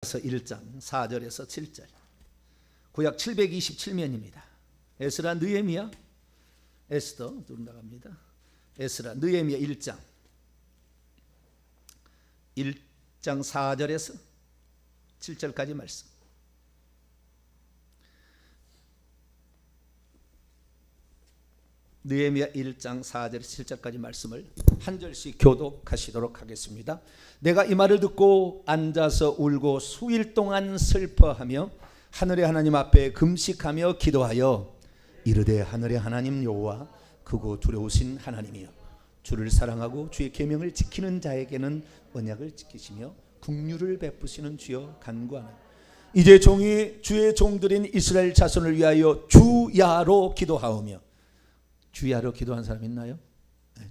에스라서 1장 4절에서 7절. 구약 727면입니다. 에스라, 느헤미야, 에스더 둘 나갑니다. 에스라, 느헤미야 1장 4절에서 7절까지 말씀. 느헤미야 1장 4절에서 7절까지 말씀을 한 절씩 교독하시도록 하겠습니다. 내가 이 말을 듣고 앉아서 울고 수일 동안 슬퍼하며 하늘의 하나님 앞에 금식하며 기도하여 이르되 하늘의 하나님 여호와 크고 두려우신 하나님이여, 주를 사랑하고 주의 계명을 지키는 자에게는 언약을 지키시며 긍휼을 베푸시는 주여 간구하는 이제 종이 주의 종들인 이스라엘 자손을 위하여 주야로 기도하오며. 주야로 기도한 사람 있나요?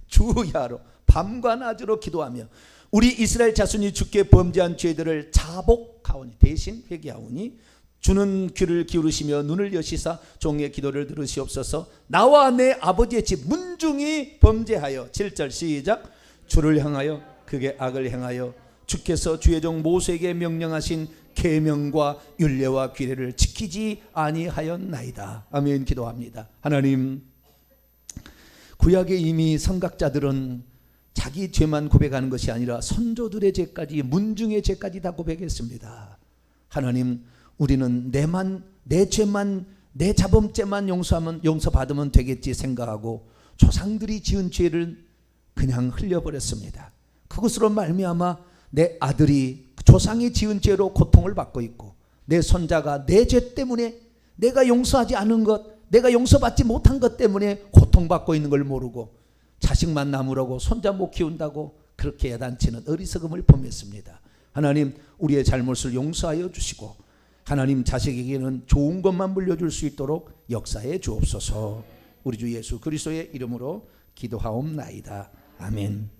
주야로 밤과 낮으로 기도하며 우리 이스라엘 자손이 주께 범죄한 죄들을 자복하오니, 대신 회개하오니 주는 귀를 기울이시며 눈을 여시사 종의 기도를 들으시옵소서. 나와 내 아버지의 집 문중이 범죄하여 7절 시작. 주를 향하여 그게 악을 행하여 주께서 주의 종 모세에게 명령하신 계명과 율례와 규례를 지키지 아니하였나이다. 아멘. 기도합니다. 하나님, 구약에 이미 선각자들은 자기 죄만 고백하는 것이 아니라 선조들의 죄까지, 문중의 죄까지 다 고백했습니다. 하나님, 우리는 내 죄만, 내 자범죄만 용서받으면 되겠지 생각하고 조상들이 지은 죄를 그냥 흘려버렸습니다. 그것으로 말미암아 내 아들이 조상이 지은 죄로 고통을 받고 있고, 내 손자가 내 죄 때문에, 내가 용서하지 않은 것, 내가 용서받지 못한 것 때문에 고통받고 있는 걸 모르고 자식만 남으라고 손자 못 키운다고 그렇게 야단치는 어리석음을 범했습니다. 하나님, 우리의 잘못을 용서하여 주시고 하나님, 자식에게는 좋은 것만 물려줄 수 있도록 역사해 주옵소서. 우리 주 예수 그리스도의 이름으로 기도하옵나이다. 아멘.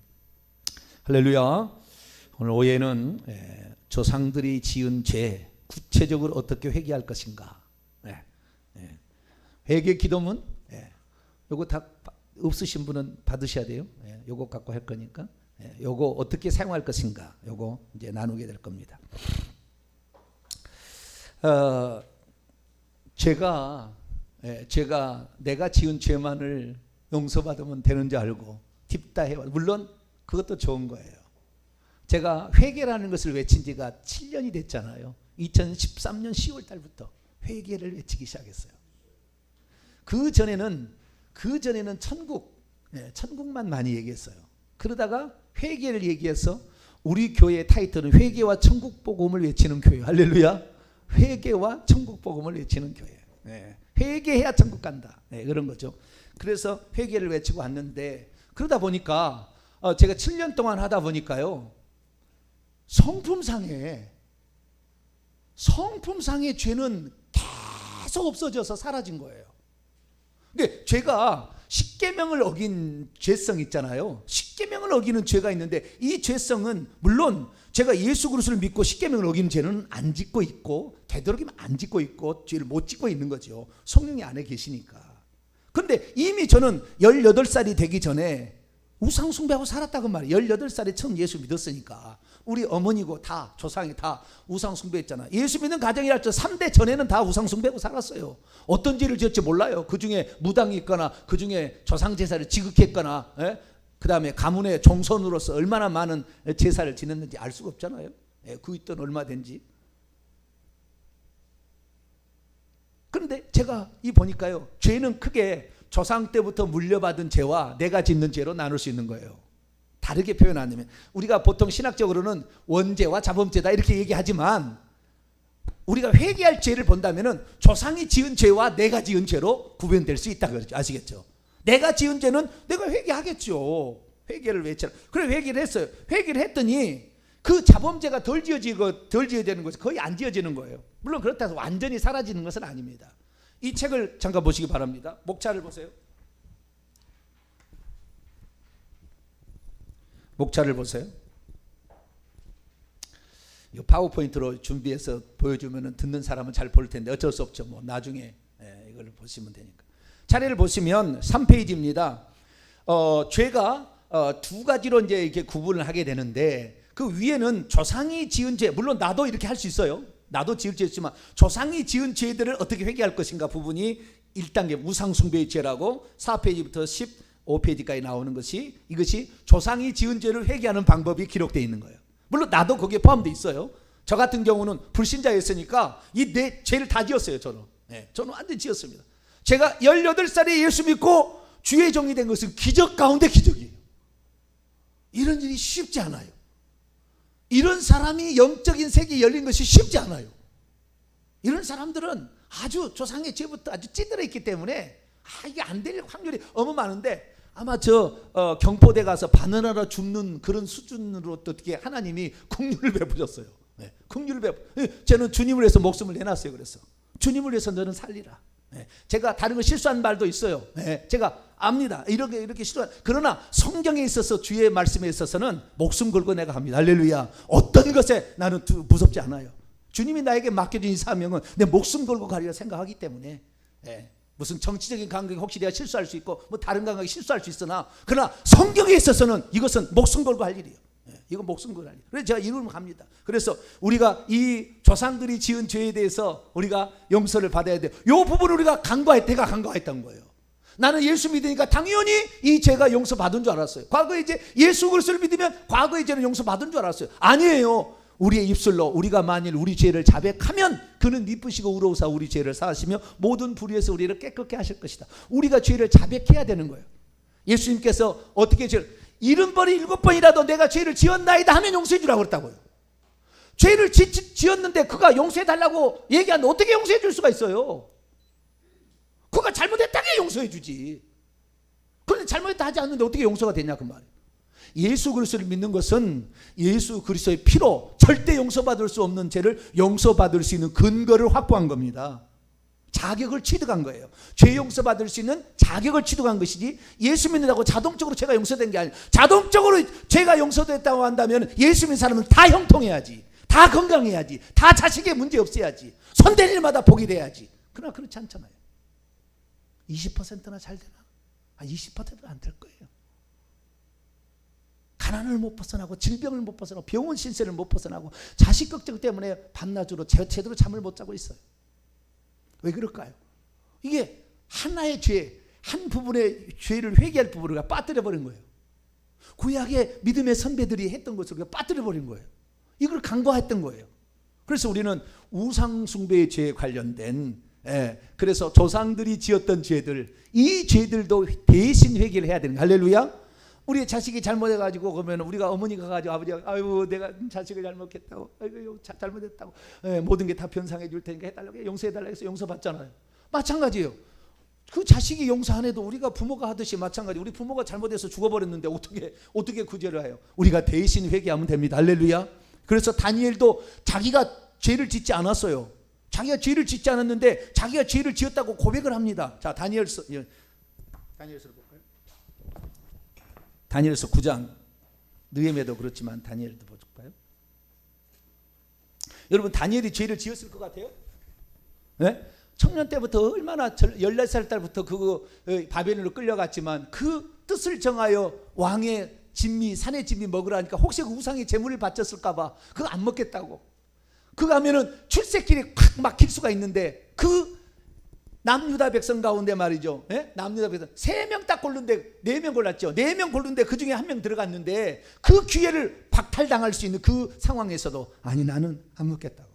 할렐루야. 오늘 오후에는 조상들이 지은 죄 구체적으로 어떻게 회개할 것인가. 회개 기도문 요거 다 없으신 분은 받으셔야 돼요. 요거 갖고 할 거니까 요거 어떻게 사용할 것인가, 요거 이제 나누게 될 겁니다. 제가 내가 지은 죄만을 용서받으면 되는 줄 알고 딥다해요. 물론 그것도 좋은 거예요. 제가 회개라는 것을 외친 지가 7년이 됐잖아요. 2013년 10월 달부터 회개를 외치기 시작했어요. 그 전에는 천국만 많이 얘기했어요. 그러다가 회개를 얘기해서 우리 교회의 타이틀은 회개와 천국 복음을 외치는 교회. 할렐루야. 회개와 천국 복음을 외치는 교회. 회개해야 천국 간다. 그런 거죠. 그래서 회개를 외치고 왔는데, 그러다 보니까 제가 7년 동안 하다 보니까요, 성품상의 죄는 계속 없어져서 사라진 거예요. 근데 죄가 십계명을 어긴 죄성 있잖아요. 십계명을 어기는 죄가 있는데, 이 죄성은 물론 제가 예수 그리스도를 믿고 십계명을 어기는 죄는 안 짓고 있고, 되도록이면 안 짓고 있고, 죄를 못 짓고 있는 거죠. 성령이 안에 계시니까. 그런데 이미 저는 18살이 되기 전에 우상 숭배하고 살았다고 말이에요. 18살에 처음 예수 믿었으니까. 우리 어머니고 다 조상이 다 우상 숭배했잖아. 예수 믿는 가정이랄 때 3대 전에는 다 우상 숭배하고 살았어요. 어떤 죄를 지었지 몰라요. 그 중에 무당이 있거나, 그 중에 조상 제사를 지극했거나, 그 다음에 가문의 종손으로서 얼마나 많은 제사를 지냈는지 알 수가 없잖아요. 그 있던 얼마 된지. 그런데 제가 보니까요, 죄는 크게 조상 때부터 물려받은 죄와 내가 짓는 죄로 나눌 수 있는 거예요. 다르게 표현 안 하면, 우리가 보통 신학적으로는 원죄와 자범죄다 이렇게 얘기하지만, 우리가 회개할 죄를 본다면은 조상이 지은 죄와 내가 지은 죄로 구분될 수 있다 그러죠. 아시겠죠? 내가 지은 죄는 내가 회개하겠죠. 회개를 외쳐라. 그래 회개를 했어요. 회개를 했더니 그 자범죄가 덜 지어지는 것이 거의 안 지어지는 거예요. 물론 그렇다고 해서 완전히 사라지는 것은 아닙니다. 이 책을 잠깐 보시기 바랍니다. 목차를 보세요. 목차를 보세요. 이 파워포인트로 준비해서 보여주면 듣는 사람은 잘 볼 텐데 어쩔 수 없죠. 뭐 나중에 이걸 보시면 되니까. 차례를 보시면 3페이지입니다. 죄가 두 가지로 이제 이렇게 구분을 하게 되는데, 그 위에는 조상이 지은 죄, 물론 나도 이렇게 할 수 있어요. 나도 지을 죄지만 조상이 지은 죄들을 어떻게 회개할 것인가 부분이 1단계 우상숭배의 죄라고 4페이지부터 15페이지까지 나오는 것이, 이것이 조상이 지은 죄를 회개하는 방법이 기록되어 있는 거예요. 물론 나도 거기에 포함되어 있어요. 저 같은 경우는 불신자였으니까 이 내 죄를 다 지었어요. 저는 저는 완전히 지었습니다. 제가 18살에 예수 믿고 주의 종이 된 것은 기적 가운데 기적이에요. 이런 일이 쉽지 않아요. 이런 사람이 영적인 세계에 열린 것이 쉽지 않아요. 이런 사람들은 아주 조상의 죄부터 아주 찌들어 있기 때문에 이게 안 될 확률이 어마어마한데, 아마 경포대 가서 바나나로 죽는 그런 수준으로 또 어떻게 하나님이 긍휼을 베푸셨어요. 긍휼을 저는 주님을 위해서 목숨을 내놨어요. 그래서 주님을 위해서 너는 살리라. 제가 다른 거 실수한 말도 있어요. 제가 압니다. 이렇게 실수한. 그러나 성경에 있어서 주의 말씀에 있어서는 목숨 걸고 내가 합니다. 할렐루야. 어떤 것에 나는 무섭지 않아요. 주님이 나에게 맡겨준 이 사명은 내 목숨 걸고 가리라 생각하기 때문에, 무슨 정치적인 감각이 혹시 내가 실수할 수 있고 뭐 다른 감각이 실수할 수 있으나, 그러나 성경에 있어서는 이것은 목숨 걸고 할 일이에요. 이건 목숨 걸고 할 일. 그래서 제가 이루면 갑니다. 그래서 우리가 이 조상들이 지은 죄에 대해서 우리가 용서를 받아야 돼요. 이 부분을 우리가 내가 간과했던 거예요. 나는 예수 믿으니까 당연히 이 죄가 용서받은 줄 알았어요. 과거에 이제 예수 그리스도를 믿으면 과거의 죄는 용서받은 줄 알았어요. 아니에요. 우리의 입술로 우리가 만일 우리 죄를 자백하면 그는 미쁘시고 의로우사 우리 죄를 사하시며 모든 불의에서 우리를 깨끗게 하실 것이다. 우리가 죄를 자백해야 되는 거예요. 예수님께서 어떻게 죄를 70번이 7번이라도 내가 죄를 지었나이다 하면 용서해 주라고 그랬다고요. 죄를 지었는데 그가 용서해 달라고 얘기하는데 어떻게 용서해 줄 수가 있어요? 그가 잘못했다게 용서해 주지. 그런데 잘못했다 하지 않는데 어떻게 용서가 되냐 그 말이에요. 예수 그리스도를 믿는 것은 예수 그리스도의 피로 절대 용서받을 수 없는 죄를 용서받을 수 있는 근거를 확보한 겁니다. 자격을 취득한 거예요. 죄 용서받을 수 있는 자격을 취득한 것이지, 예수 믿는다고 자동적으로 죄가 용서된 게 아니에요. 자동적으로 죄가 용서됐다고 한다면 예수 믿는 사람은 다 형통해야지, 다 건강해야지, 다 자식에 문제 없어야지, 손댈 일마다 복이 돼야지. 그러나 그렇지 않잖아요. 20%나 잘 되나? 20%도 안 될 거예요. 가난을 못 벗어나고 질병을 못 벗어나고 병원 신세를 못 벗어나고 자식 걱정 때문에 밤낮으로 제대로 잠을 못 자고 있어요. 왜 그럴까요? 이게 하나의 죄, 한 부분의 죄를 회개할 부분을 우리가 빠뜨려 버린 거예요. 구약의 믿음의 선배들이 했던 것을 우리가 빠뜨려 버린 거예요. 이걸 간과했던 거예요. 그래서 우리는 우상 숭배의 죄에 관련된, 그래서 조상들이 지었던 죄들, 이 죄들도 대신 회개를 해야 되는 거예요. 할렐루야. 우리의 자식이 잘못해가지고 그러면 우리가 어머니가 가지고 아버지가 아유 내가 자식을 잘못했다고, 아이고 잘못했다고, 모든 게 다 변상해 줄 테니까 해달라고, 용서해달라고 해서 용서받잖아요. 마찬가지예요. 그 자식이 용서 안 해도 우리가 부모가 하듯이 마찬가지. 우리 부모가 잘못해서 죽어버렸는데 어떻게 구제를 해요? 우리가 대신 회개하면 됩니다. 할렐루야. 그래서 다니엘도 자기가 죄를 짓지 않았어요. 자기가 죄를 짓지 않았는데 자기가 죄를 지었다고 고백을 합니다. 자, 다니엘서 볼까요? 다니엘서 9장, 느헤미야도 그렇지만 다니엘도 볼까요? 여러분, 다니엘이 죄를 지었을 것 같아요? 네? 청년 때부터 얼마나 14살 때부터 바벨론으로 끌려갔지만 그 뜻을 정하여 왕의 진미, 산의 진미 먹으라니까 혹시 그 우상의 제물을 바쳤을까 봐 그거 안 먹겠다고. 그거 하면은 출세길이 콱 막힐 수가 있는데 그 남유다 백성 가운데 말이죠. 남유다 백성 3명 딱 고르는데 4명 골랐죠. 4명 고르는데 그 중에 1명 들어갔는데 그 기회를 박탈당할 수 있는 그 상황에서도 아니 나는 안 먹겠다고.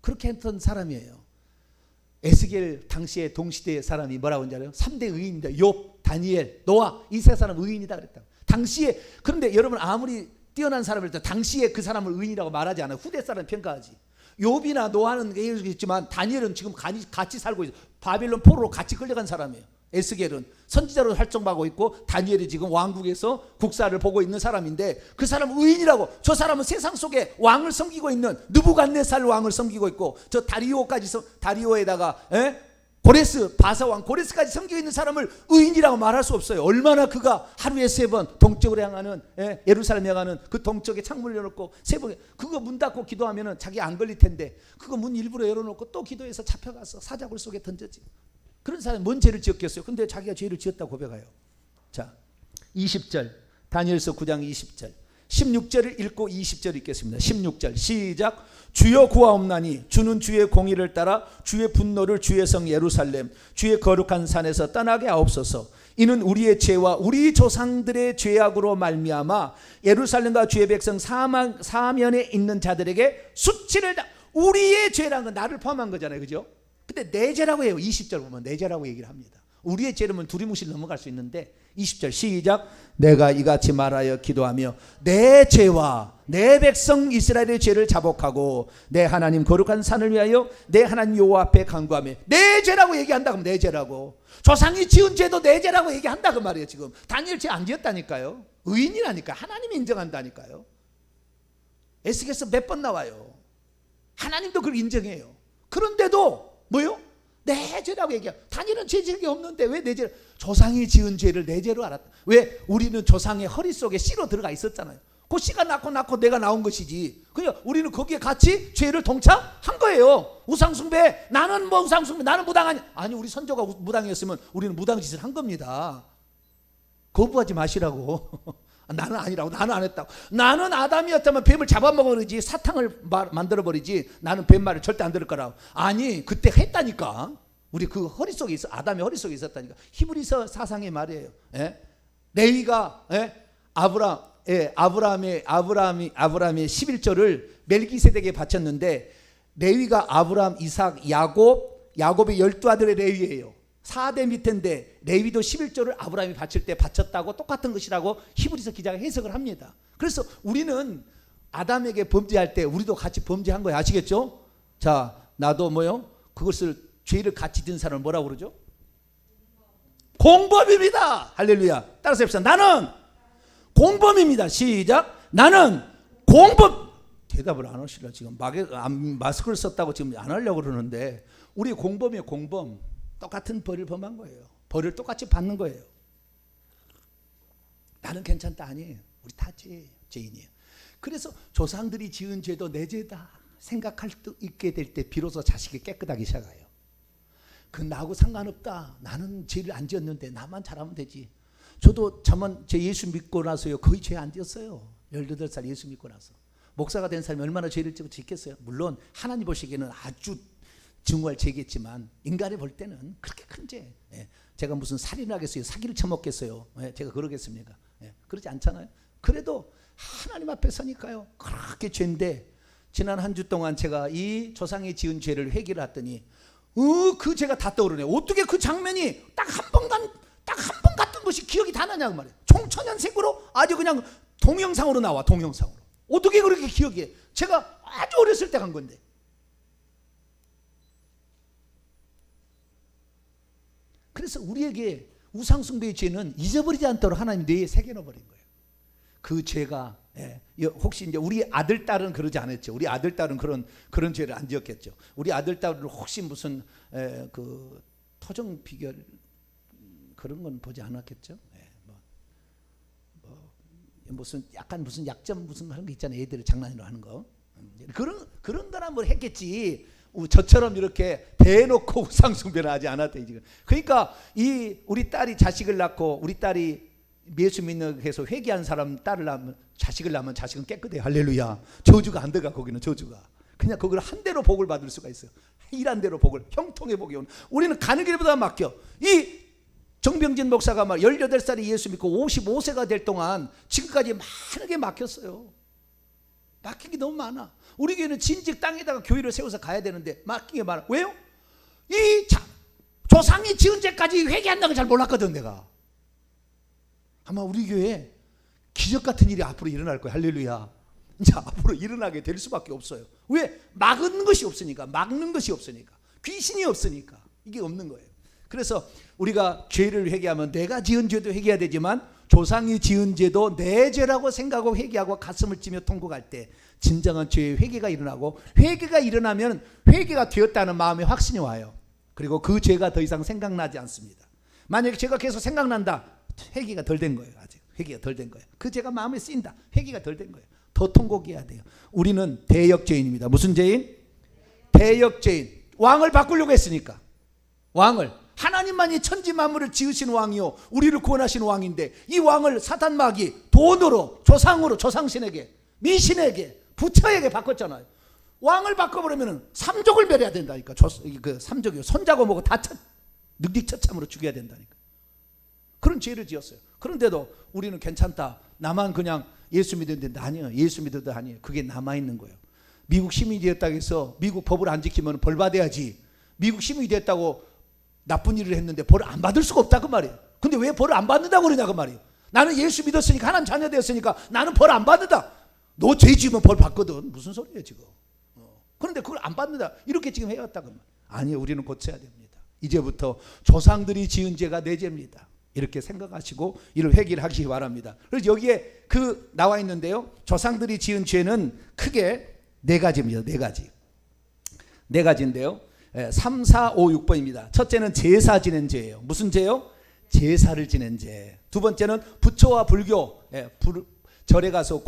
그렇게 했던 사람이에요. 에스겔 당시에 동시대의 사람이 뭐라고 하는지 알아요? 3대 의인입니다. 욥, 다니엘, 노아, 이 세 사람 의인이다 그랬다고. 당시에. 그런데 여러분 아무리 뛰어난 사람일 때 당시에 그 사람을 의인이라고 말하지 않아요. 후대 사람 평가하지. 욥이나 노아는 있지만 다니엘은 지금 같이 살고 있어요. 바빌론 포로로 같이 끌려간 사람이에요. 에스겔은 선지자로 활동하고 있고 다니엘이 지금 왕국에서 국사를 보고 있는 사람인데 그 사람은 의인이라고. 저 사람은 세상 속에 왕을 섬기고 있는 느부갓네살 왕을 섬기고 있고 저 다리오에다가 고레스 바사왕 고레스까지 섬기고 있는 사람을 의인이라고 말할 수 없어요. 얼마나 그가 하루에 3번 동쪽으로 향하는 예루살렘 향하는 그 동쪽에 창문을 열어놓고 3번 그거 문 닫고 기도하면은 자기 안 걸릴 텐데 그거 문 일부러 열어놓고 또 기도해서 잡혀가서 사자굴 속에 던졌지. 그런 사람이 뭔 죄를 지었겠어요? 근데 자기가 죄를 지었다고 고백해요. 자, 20절 다니엘서 9장 20절 16절을 읽고 20절 읽겠습니다. 16절 시작. 주여 구하옵나니 주는 주의 공의를 따라 주의 분노를 주의 성 예루살렘 주의 거룩한 산에서 떠나게 하옵소서. 이는 우리의 죄와 우리 조상들의 죄악으로 말미암아 예루살렘과 주의 백성 사면에 있는 자들에게 수치를 다. 우리의 죄라는 건 나를 포함한 거잖아요, 그죠? 근데 내 죄라고 해요. 20절 보면 내 죄라고 얘기를 합니다. 우리의 죄라면 두리뭉실 넘어갈 수 있는데 20절 시작. 내가 이같이 말하여 기도하며 내 죄와 내 백성 이스라엘의 죄를 자복하고 내 하나님 거룩한 산을 위하여 내 하나님 여호와 앞에 간구하며 내 죄라고 얘기한다. 그럼 내 죄라고. 조상이 지은 죄도 내 죄라고 얘기한다 그 말이에요. 지금 다니엘 죄 안 지었다니까요. 의인이라니까. 하나님이 인정한다니까요. 에스겔서 몇 번 나와요. 하나님도 그걸 인정해요. 그런데도 뭐요? 내 죄라고 얘기해요. 다니엘은 죄 지은 게 없는데 왜 내 죄를. 조상이 지은 죄를 내 죄로 알았다. 왜? 우리는 조상의 허리 속에 씨로 들어가 있었잖아요. 그 씨가 낳고 내가 나온 것이지. 그냥 우리는 거기에 같이 죄를 동참한 거예요. 우상숭배. 나는 뭐 우상숭배. 나는 무당하니. 아니 우리 선조가 무당이었으면 우리는 무당짓을 한 겁니다. 거부하지 마시라고. 나는 아니라고. 나는 안 했다고. 나는 아담이었다면 뱀을 잡아먹어버리지 사탕을 만들어버리지. 나는 뱀말을 절대 안 들을 거라고. 아니 그때 했다니까. 우리 그 허리 속에 있어. 아담의 허리 속에 있었다니까. 히브리서 사상의 말이에요. 예? 레위가 아브라함의 11조를 멜기세덱에게 바쳤는데 레위가 아브라함, 이삭, 야곱의 12아들의 레위예요. 4대 밑인데 레위도 11조를 아브라함이 바칠 때 바쳤다고 똑같은 것이라고 히브리서 기자가 해석을 합니다. 그래서 우리는 아담에게 범죄할 때 우리도 같이 범죄한 거예요. 아시겠죠? 자, 나도 뭐요? 그것을 죄를 같이 진 사람을 뭐라고 그러죠? 공범입니다. 할렐루야. 따라서 해봅시다. 나는 공범입니다. 시작. 나는 공범. 대답을 안 하시려. 지금 마스크를 썼다고 지금 안 하려고 그러는데 우리 공범이에요. 공범. 똑같은 벌을 범한 거예요. 벌을 똑같이 받는 거예요. 나는 괜찮다 아니에요. 우리 다 죄인이에요. 그래서 조상들이 지은 죄도 내 죄다 생각할 수 있게 될 때 비로소 자식이 깨끗하기 시작해요. 그 나하고 상관없다. 나는 죄를 안 지었는데 나만 잘하면 되지. 저도 제 예수 믿고 나서요 거의 죄 안 지었어요. 18살 예수 믿고 나서. 목사가 된 사람이 얼마나 죄를 짓겠어요. 물론 하나님 보시기에는 아주 증오할 죄겠지만 인간이 볼 때는 그렇게 큰 죄. 제가 무슨 살인을 하겠어요. 사기를 쳐먹겠어요. 제가 그러겠습니까? 그러지 않잖아요. 그래도 하나님 앞에 서니까요 그렇게 죄인데 지난 한 주 동안 제가 이 조상이 지은 죄를 회개를 했더니 그 죄가 다 떠오르네요. 어떻게 그 장면이 딱 한 번 같은 것이 기억이 다 나냐고 말이에요. 총천연색으로 아주 그냥 동영상으로 나와. 동영상으로. 어떻게 그렇게 기억해. 제가 아주 어렸을 때 간 건데. 그래서 우리에게 우상숭배의 죄는 잊어버리지 않도록 하나님 뇌에 새겨넣어버린 거예요. 그 죄가 혹시 이제 우리 아들 딸은 그러지 않았죠. 우리 아들 딸은 그런 죄를 안 지었겠죠. 우리 아들 딸은 혹시 무슨 그 토정 비결 그런 건 보지 않았겠죠. 무슨 약간 무슨 약점 무슨 하는 거 있잖아요. 애들이 장난으로 하는 거 그런 거나 뭐 했겠지. 저처럼 이렇게 대놓고 우상숭배를 하지 않았대요. 지금. 그러니까 우리 딸이 자식을 낳고 우리 딸이 예수 믿는 해서 회개한 사람 딸을 낳으면 자식을 낳으면 자식은 깨끗해요. 할렐루야. 저주가 안 들어가. 거기는 저주가. 그냥 그걸 한 대로 복을 받을 수가 있어요. 일한 대로 복을 형통의 복이 오는. 우리는 가는 길보다 맡겨. 이 정병진 목사가 막 18살에 예수 믿고 55세가 될 동안 지금까지 많은 게 막혔어요. 막힌 게 너무 많아. 우리 교회는 진즉 땅에다가 교회를 세워서 가야 되는데 막힌 게 많아. 왜요? 조상이 지은 죄까지 회개한다는 걸 잘 몰랐거든 내가. 아마 우리 교회에 기적 같은 일이 앞으로 일어날 거예요. 할렐루야. 이제 앞으로 일어나게 될 수밖에 없어요. 왜? 막는 것이 없으니까. 막는 것이 없으니까. 귀신이 없으니까. 이게 없는 거예요. 그래서 우리가 죄를 회개하면 내가 지은 죄도 회개해야 되지만 조상이 지은 죄도 내 죄라고 생각하고 회개하고 가슴을 찌며 통곡할 때 진정한 죄의 회개가 일어나고 회개가 일어나면 회개가 되었다는 마음의 확신이 와요. 그리고 그 죄가 더 이상 생각나지 않습니다. 만약에 죄가 계속 생각난다. 회개가 덜 된 거예요. 아직 회개가 덜 된 거예요. 그 죄가 마음에 쓰인다. 회개가 덜 된 거예요. 더 통곡해야 돼요. 우리는 대역죄인입니다. 무슨 죄인? 대역죄인. 왕을 바꾸려고 했으니까. 왕을. 하나님만이 천지 만물을 지으신 왕이요 우리를 구원하신 왕인데 이 왕을 사탄 마귀 돈으로 조상으로 조상신에게 미신에게 부처에게 바꿨잖아요. 왕을 바꿔버리면 삼족을 멸해야 된다니까. 그 삼족이 손자고 뭐고 다 능직처참으로 죽여야 된다니까. 그런 죄를 지었어요. 그런데도 우리는 괜찮다. 나만 그냥 예수 믿었는데 아니요. 예수 믿어도 아니에요. 그게 남아있는 거예요. 미국 시민이 되었다고 해서 미국 법을 안 지키면 벌 받아야지. 미국 시민이 됐다고 나쁜 일을 했는데 벌을 안 받을 수가 없다 그 말이에요. 근데 왜 벌을 안 받는다고 그러냐 그 말이에요. 나는 예수 믿었으니까 하나님 자녀 되었으니까 나는 벌 안 받는다. 너 죄 지으면 벌 받거든. 무슨 소리예요 지금. 그런데 그걸 안 받는다. 이렇게 지금 해왔다 그 말. 아니요. 우리는 고쳐야 됩니다. 이제부터 조상들이 지은 죄가 내 죄입니다. 이렇게 생각하시고 이를 회개를 하시기 바랍니다. 그래서 여기에 그 나와 있는데요. 조상들이 지은 죄는 크게 네 가지입니다. 네 가지. 네 가지인데요. 3, 4, 5, 6번입니다. 첫째는 제사 지낸 죄예요. 무슨 죄요? 제사를 지낸 죄. 두 번째는 부처와 불교 절에 가서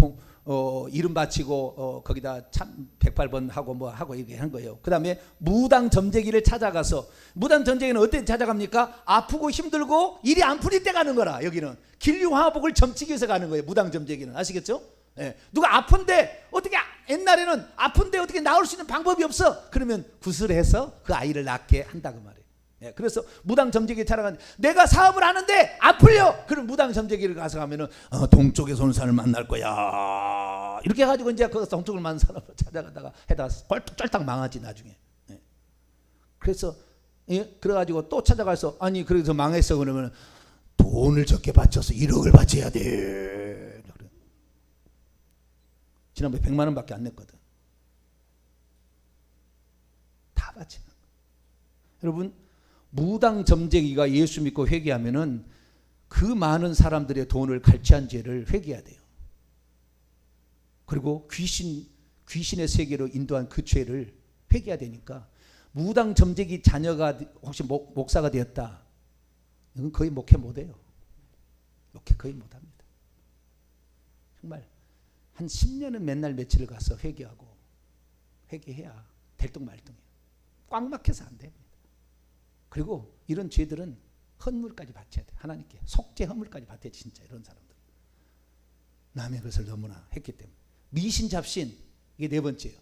이름 바치고 거기다 참 108번 하고 뭐 하고 이렇게 한 거예요. 그 다음에 무당 점쟁이를 찾아가서 무당 점쟁이는 어때 찾아갑니까? 아프고 힘들고 일이 안 풀릴 때 가는 거라. 여기는 길류화복을 점치기 위해서 가는 거예요. 무당 점쟁이는. 아시겠죠? 예. 누가 아픈데 어떻게 옛날에는 아픈데 어떻게 나올 수 있는 방법이 없어. 그러면 구슬해서 그 아이를 낫게 한다 그 말이에요. 예. 그래서 무당 점쟁이 찾아가는데 내가 사업을 하는데 아플려. 그럼 무당 점쟁이를 가서 가면은 동쪽에서 온 사람을 만날 거야. 이렇게 해가지고 이제 그 동쪽을 만난 사람을 찾아가다가 해다 쫄딱 망하지 나중에. 예. 그래서 예? 그래가지고 또 찾아가서 아니 그래서 망했어 그러면 돈을 적게 바쳐서 1억을 바쳐야 돼. 지난번에 100만 원밖에 안 냈거든. 다 바치는 거야. 여러분 무당 점쟁이가 예수 믿고 회개하면은 그 많은 사람들의 돈을 갈취한 죄를 회개해야 돼요. 그리고 귀신의 세계로 인도한 그 죄를 회개해야 되니까 무당 점쟁이 자녀가 혹시 목사가 되었다. 이건 거의 목회 못해요. 목회 거의 못합니다. 정말 한 10년은 맨날 며칠을 가서 회개하고 회개해야 될뚱말뚱해요. 꽉 막혀서 안 됩니다. 그리고 이런 죄들은 헌물까지 바쳐야 돼. 하나님께 속죄 헌물까지 바쳐야 돼. 진짜 이런 사람들 남의 것을 너무나 했기 때문에. 미신잡신 이게 네 번째예요.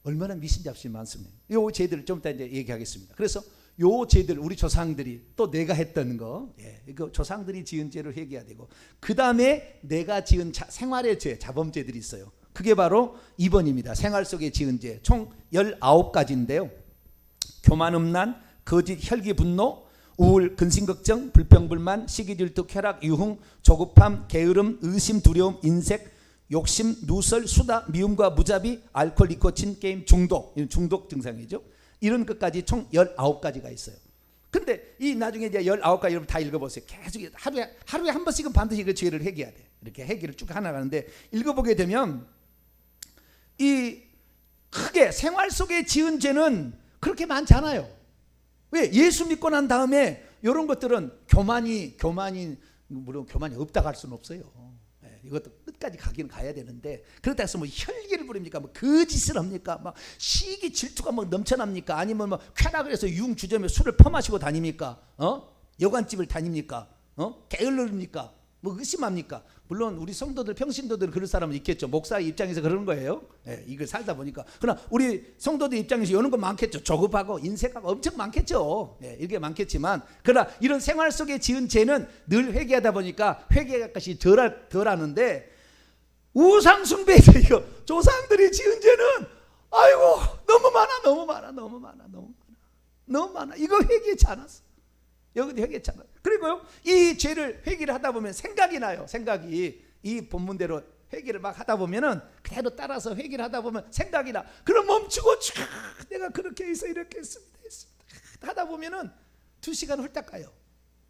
얼마나 미신잡신이 많습니다. 이 죄들을 좀 이따 이제 얘기하겠습니다. 그래서 요 죄들 우리 조상들이 또 내가 했던 거, 이거 조상들이 지은 죄를 회개해야 되고 그 다음에 내가 지은 생활의 죄, 자범죄들이 있어요. 그게 바로 2번입니다. 생활 속에 지은 죄 총 19가지인데요. 교만, 음란, 거짓, 혈기, 분노, 우울, 근심걱정, 불평불만, 시기질투, 쾌락, 유흥, 조급함, 게으름, 의심, 두려움, 인색, 욕심, 누설, 수다, 미움과 무자비, 알코올, 니코틴, 게임, 중독. 이런 중독 증상이죠. 이런 것까지 총 19가지가 있어요. 근데 이 나중에 이제 19가지 여러분 다 읽어보세요. 계속 하루에 한 번씩은 반드시 그 죄를 회개해야 돼. 이렇게 회개를 쭉 하나가는데 읽어보게 되면 이 크게 생활 속에 지은 죄는 그렇게 많지 않아요. 왜? 예수 믿고 난 다음에 이런 것들은 교만이 물론 교만이 없다고 할 수는 없어요. 이것도 끝까지 가긴 가야 되는데 그렇다 해서 뭐 혈기를 부립니까? 뭐 거짓을 합니까? 막 시기 질투가 막 넘쳐납니까? 아니면 뭐 쾌락을 해서 유흥주점에 술을 퍼마시고 다닙니까? 여관집을 다닙니까? 게을릅니까? 뭐 의심합니까? 물론 우리 성도들 평신도들은 그런 사람은 있겠죠. 목사의 입장에서 그러는 거예요. 이걸 살다 보니까. 그러나 우리 성도들 입장에서 이런 거 많겠죠. 조급하고 인색하고 엄청 많겠죠. 이게 많겠지만 그러나 이런 생활 속에 지은 죄는 늘 회개하다 보니까 회개가 것이 덜하는데 우상숭배 이거 조상들이 지은 죄는 아이고 너무 많아. 이거 회개치 않았어. 여기도 회개치 않아요. 그리고요 이 죄를 회개를 하다 보면 생각이 나요. 생각이 이 본문대로 회개를 막 하다 보면은 그대로 따라서 회개를 하다 보면 생각이 나. 그럼 멈추고 촤 내가 그렇게 해서 이렇게 했습니다. 하다 보면은 2시간 훌딱 가요.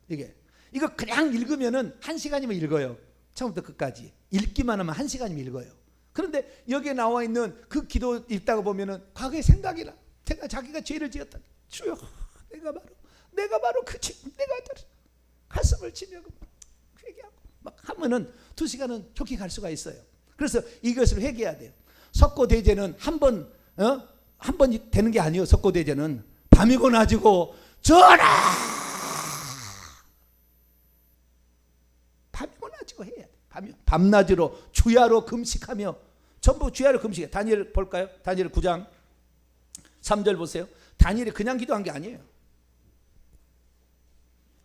이거 그냥 읽으면은 1시간이면 읽어요. 처음부터 끝까지 읽기만 하면 1시간이면 읽어요. 그런데 여기에 나와 있는 그 기도 읽다가 보면은 과거의 생각이 나. 자기가 죄를 지었다. 주여 내가 바로 그 죄, 내가 가슴을 치며 회개하고 막 하면은 2시간은 좋게 갈 수가 있어요. 그래서 이것을 회개해야 돼요. 석고대죄는 한 번 되는 게 아니에요. 석고대죄는 밤이고 낮이고 전하 밤이고 낮이고 해야 돼. 밤낮으로 주야로 금식하며 전부 주야로 금식해. 다니엘 볼까요? 다니엘 9장 3절 보세요. 다니엘이 그냥 기도한 게 아니에요.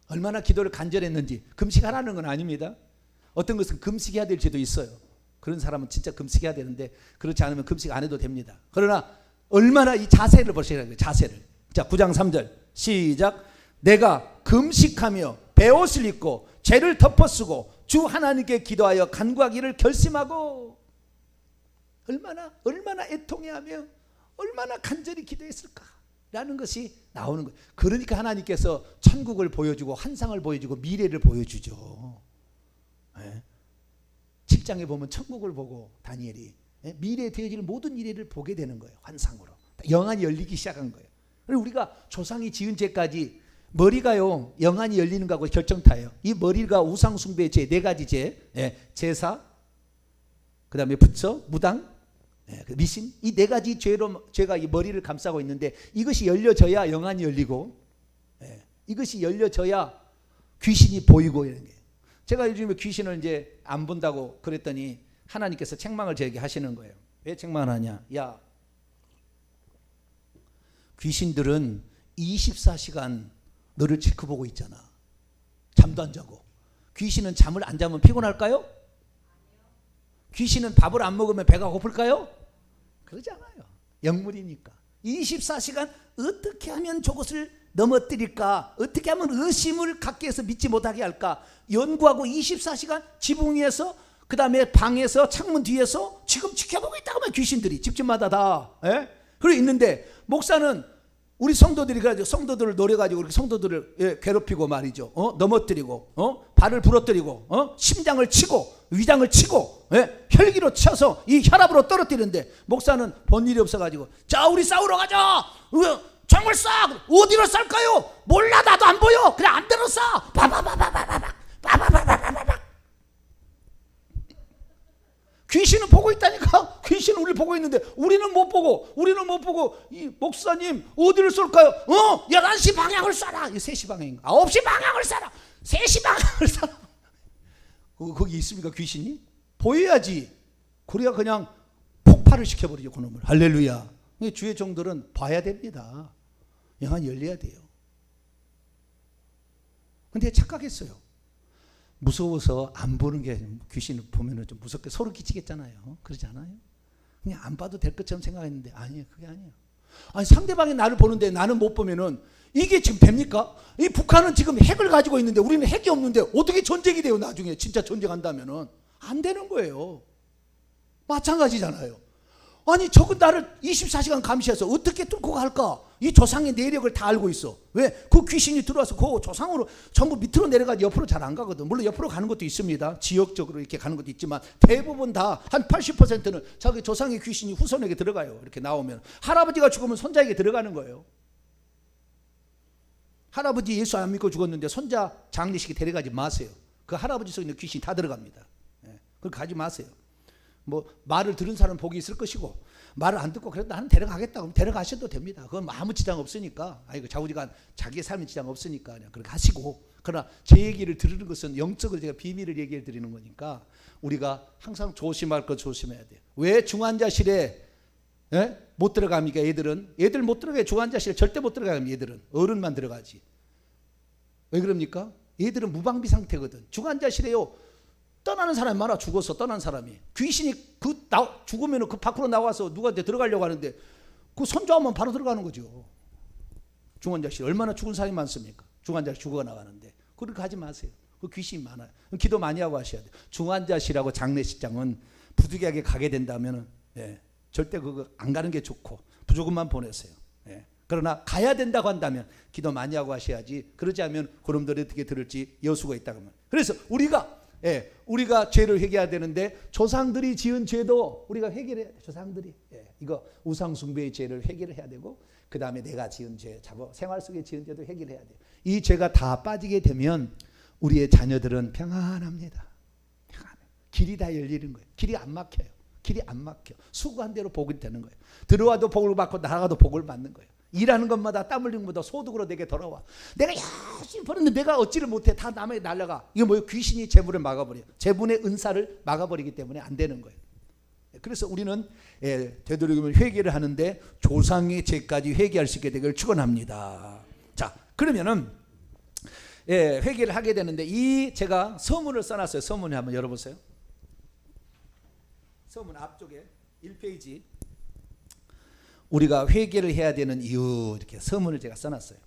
얼마나 기도를 간절했는지. 금식하라는 건 아닙니다. 어떤 것은 금식해야 될 죄도 있어요. 그런 사람은 진짜 금식해야 되는데 그렇지 않으면 금식 안 해도 됩니다. 그러나 얼마나 이 자세를 보셔야 돼요. 자세를. 자, 9장 3절 시작. 내가 금식하며 베옷을 입고 죄를 덮어쓰고 주 하나님께 기도하여 간구하기를 결심하고 얼마나 애통해하며 얼마나 간절히 기도했을까라는 것이 나오는 거예요. 그러니까 하나님께서 천국을 보여주고 환상을 보여주고 미래를 보여주죠. 네. 7장에 보면 천국을 보고 다니엘이 미래에 되어질 모든 일을 보게 되는 거예요. 환상으로. 영안이 열리기 시작한 거예요. 그리고 우리가 조상이 지은 죄까지 머리가요 영안이 열리는 거하고 결정타예요. 이 머리가 우상숭배 죄 4가지 죄, 제사, 그 다음에 부처, 무당, 미신, 이 4가지 죄가 이 머리를 감싸고 있는데 이것이 열려져야 영안이 열리고 이것이 열려져야 귀신이 보이고 이런 게. 제가 요즘에 귀신을 이제 안 본다고 그랬더니 하나님께서 책망을 저에게 하시는 거예요. 왜 책망을 하냐? 야, 귀신들은 24시간 너를 체크보고 있잖아. 잠도 안 자고. 귀신은 잠을 안 자면 피곤할까요? 귀신은 밥을 안 먹으면 배가 고플까요? 그러지 않아요. 영물이니까. 24시간 어떻게 하면 저것을 넘어뜨릴까? 어떻게 하면 의심을 갖게 해서 믿지 못하게 할까? 연구하고 24시간 지붕 위에서 그 다음에 방에서 창문 뒤에서 지금 지켜보고 있다고 하면 귀신들이 집집마다 다. 그리고 있는데 목사는 우리 성도들이 그래가지고 성도들을 노려가지고 우리 성도들을 괴롭히고 말이죠. 넘어뜨리고, 발을 부러뜨리고, 심장을 치고, 위장을 치고, 혈기로 쳐서 이 혈압으로 떨어뜨리는데 목사는 본 일이 없어가지고, 자, 우리 싸우러 가자! 총을 쏴! 어디로 쌀까요? 몰라, 나도 안 보여! 그냥 안 대로 쏴! 빠바바바바바박! 귀신은 보고 있다니까. 귀신은 우리를 보고 있는데 우리는 못 보고 이 목사님 어디를 쏠까요? 11시 방향을 쏴라. 3시 방향인가? 9시 방향을 쏴라. 3시 방향을 쏴라. 거기 있습니까 귀신이? 보여야지. 그래야 그냥 폭발을 시켜버리죠 그놈을. 할렐루야. 주의 종들은 봐야 됩니다. 영안이 열려야 돼요. 근데 착각했어요. 무서워서 안 보는 게 귀신을 보면 좀 무섭게 소름 끼치겠잖아요. 그러지 않아요? 그냥 안 봐도 될 것처럼 생각했는데 아니에요. 그게 아니에요. 아니 상대방이 나를 보는데 나는 못 보면은 이게 지금 됩니까? 이 북한은 지금 핵을 가지고 있는데 우리는 핵이 없는데 어떻게 전쟁이 돼요? 나중에 진짜 전쟁한다면은 안 되는 거예요. 마찬가지잖아요. 아니 저건 나를 24시간 감시해서 어떻게 뚫고 갈까? 이 조상의 내력을 다 알고 있어. 왜? 그 귀신이 들어와서 그 조상으로 전부 밑으로 내려가지 옆으로 잘 안 가거든. 물론 옆으로 가는 것도 있습니다. 지역적으로 이렇게 가는 것도 있지만 대부분 다 한 80%는 자기 조상의 귀신이 후손에게 들어가요. 이렇게 나오면 할아버지가 죽으면 손자에게 들어가는 거예요. 할아버지 예수 안 믿고 죽었는데 손자 장례식에 데려가지 마세요. 그 할아버지 속에 있는 귀신이 다 들어갑니다. 그걸 가지 마세요. 뭐 말을 들은 사람은 복이 있을 것이고 말을 안 듣고 그래도 나는 데려가겠다 그러면 데려가셔도 됩니다. 그건 아무 지장 없으니까. 아이고 자우지간 자기의 삶에 지장 없으니까 그냥 그렇게 하시고. 그러나 제 얘기를 들으는 것은 영적으로 제가 비밀을 얘기해 드리는 거니까 우리가 항상 조심할 것 조심해야 돼요. 왜 중환자실에 못 들어갑니까? 애들 못 들어가요. 중환자실에 절대 못 들어가요. 얘들은 어른만 들어가지. 왜 그럽니까? 얘들은 무방비 상태거든. 중환자실에요 떠나는 사람이 많아. 죽어서 떠난 사람이. 귀신이 죽으면 그 밖으로 나와서 누구한테 들어가려고 하는데 그 손자하면 바로 들어가는 거죠. 중환자실 얼마나 죽은 사람이 많습니까? 중환자실 죽어 나가는데. 그렇게 하지 마세요. 그 귀신이 많아요. 기도 많이 하고 하셔야 돼요. 중환자실하고 장례식장은 부득이하게 가게 된다면 절대 그거 안 가는 게 좋고 부조금만 보내세요. 그러나 가야 된다고 한다면 기도 많이 하고 하셔야지. 그러지 않으면 그놈들이 어떻게 들을지 여수가 있다고 하면. 그래서 우리가 죄를 회개해야 되는데 조상들이 지은 죄도 우리가 회개해야 돼. 조상들이 이거 우상숭배의 죄를 회개를 해야 되고 그 다음에 내가 지은 죄, 생활 속에 지은 죄도 회개를 해야 돼요. 이 죄가 다 빠지게 되면 우리의 자녀들은 평안합니다. 길이 다 열리는 거예요. 길이 안 막혀요. 길이 안 막혀. 수고한 대로 복이 되는 거예요. 들어와도 복을 받고 나가도 복을 받는 거예요. 일하는 것마다 땀 흘리는 것마다 소득으로 내게 돌아와. 내가 열심히 벌었는데 내가 얻지를 못해. 다 남에게 날라가. 이게 뭐예요? 귀신이 재물을 막아버려요. 재분의 은사를 막아버리기 때문에 안 되는 거예요. 그래서 우리는 되도록이면 회개를 하는데 조상의 죄까지 회개할 수 있게 되기를 축원합니다. 자, 그러면은 회개를 하게 되는데 제가 서문을 써놨어요. 서문을 한번 열어보세요. 서문 앞쪽에 1페이지 우리가 회개를 해야 되는 이유 이렇게 서문을 제가 써놨어요.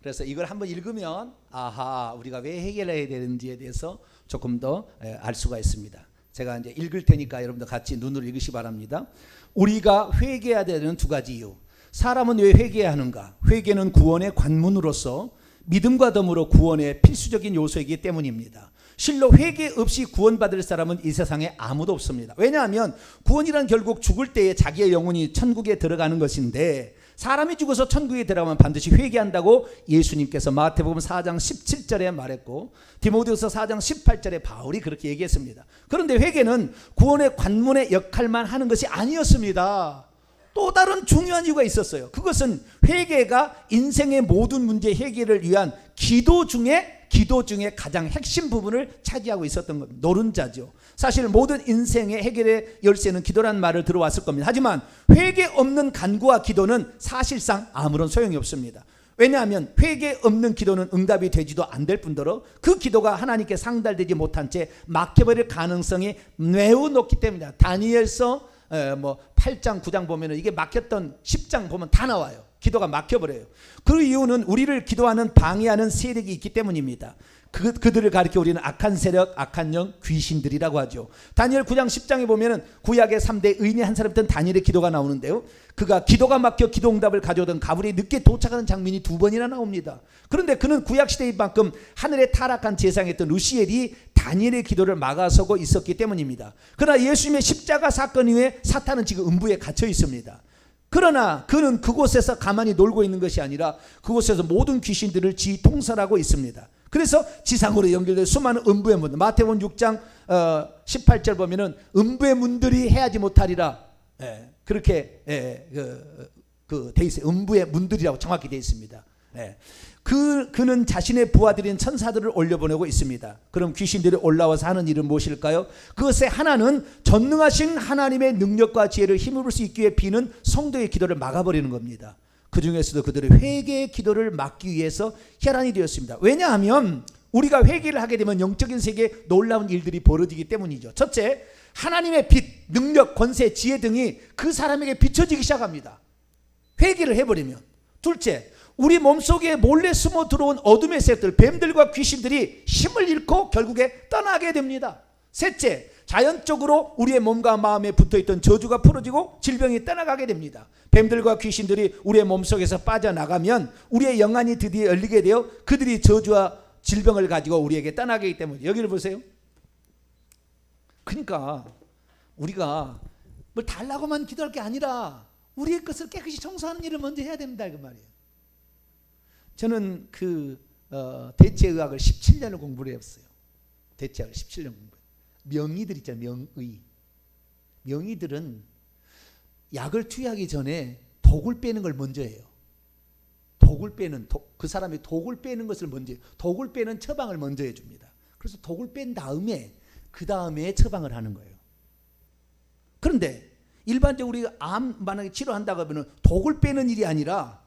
그래서 이걸 한번 읽으면 아하 우리가 왜 회개를 해야 되는지에 대해서 조금 더 알 수가 있습니다. 제가 이제 읽을 테니까 여러분들 같이 눈으로 읽으시 바랍니다. 우리가 회개해야 되는 두 가지 이유. 사람은 왜 회개해야 하는가? 회개는 구원의 관문으로서 믿음과 더불어 구원의 필수적인 요소이기 때문입니다. 실로 회개 없이 구원받을 사람은 이 세상에 아무도 없습니다. 왜냐하면 구원이란 결국 죽을 때에 자기의 영혼이 천국에 들어가는 것인데 사람이 죽어서 천국에 들어가면 반드시 회개한다고 예수님께서 마태복음 4장 17절에 말했고 디모데후서 4장 18절에 바울이 그렇게 얘기했습니다. 그런데 회개는 구원의 관문의 역할만 하는 것이 아니었습니다. 또 다른 중요한 이유가 있었어요. 그것은 회개가 인생의 모든 문제 해결을 위한 기도 중에 가장 핵심 부분을 차지하고 있었던 겁니다. 노른자죠. 사실 모든 인생의 해결의 열쇠는 기도라는 말을 들어왔을 겁니다. 하지만 회개 없는 간구와 기도는 사실상 아무런 소용이 없습니다. 왜냐하면 회개 없는 기도는 응답이 되지도 않을 뿐더러 그 기도가 하나님께 상달되지 못한 채 막혀버릴 가능성이 매우 높기 때문이다. 다니엘서 8장 9장 보면은 이게 막혔던 10장 보면 다 나와요. 기도가 막혀버려요. 그 이유는 우리를 기도하는 방해하는 세력이 있기 때문입니다. 그들을 가리켜 우리는 악한 세력, 악한 영, 귀신들이라고 하죠. 다니엘 9장 10장에 보면은 구약의 3대 의인의 한 사람이었던 다니엘의 기도가 나오는데요. 그가 기도가 막혀 기도응답을 가져오던 가불이 늦게 도착하는 장면이 2번이나 나옵니다. 그런데 그는 구약시대인 만큼 하늘에 타락한 제사장이었던 루시엘이 다니엘의 기도를 막아서고 있었기 때문입니다. 그러나 예수님의 십자가 사건 이후에 사탄은 지금 음부에 gat혀 있습니다. 그러나 그는 그곳에서 가만히 놀고 있는 것이 아니라 그곳에서 모든 귀신들을 통솔하고 있습니다. 그래서 지상으로 연결된 수많은 음부의 문, 마태복음 6장 18절 보면은 음부의 문들이 해하지 못하리라. 그렇게 돼 있어요. 음부의 문들이라고 정확히 돼 있습니다. 그는 자신의 부하들인 천사들을 올려보내고 있습니다. 그럼 귀신들이 올라와서 하는 일은 무엇일까요? 그것의 하나는 전능하신 하나님의 능력과 지혜를 힘입을 수 있기 위해 비는 성도의 기도를 막아버리는 겁니다. 그 중에서도 그들의 회개의 기도를 막기 위해서 혈안이 되었습니다. 왜냐하면 우리가 회개를 하게 되면 영적인 세계에 놀라운 일들이 벌어지기 때문이죠. 첫째, 하나님의 빛, 능력, 권세, 지혜 등이 그 사람에게 비춰지기 시작합니다. 회개를 해버리면. 둘째, 우리 몸속에 몰래 숨어 들어온 어둠의 세력들, 뱀들과 귀신들이 힘을 잃고 결국에 떠나게 됩니다. 셋째, 자연적으로 우리의 몸과 마음에 붙어있던 저주가 풀어지고 질병이 떠나가게 됩니다. 뱀들과 귀신들이 우리의 몸속에서 빠져나가면 우리의 영안이 드디어 열리게 되어 그들이 저주와 질병을 가지고 우리에게 떠나게 하기 때문에. 여기를 보세요. 그러니까 우리가 뭘 달라고만 기도할 게 아니라 우리의 것을 깨끗이 청소하는 일을 먼저 해야 됩니다. 그 말이에요. 저는 대체의학을 17년을 공부를 했어요. 대체의학을 17년 공부해요. 명의들 있잖아요. 명의들은 약을 투여하기 전에 독을 빼는 걸 먼저 해요. 그 사람이 독을 빼는 것을 먼저 해요. 독을 빼는 처방을 먼저 해줍니다. 그래서 독을 뺀 다음에 그 다음에 처방을 하는 거예요. 그런데 일반적으로 우리가 암 만약에 치료한다고 하면 독을 빼는 일이 아니라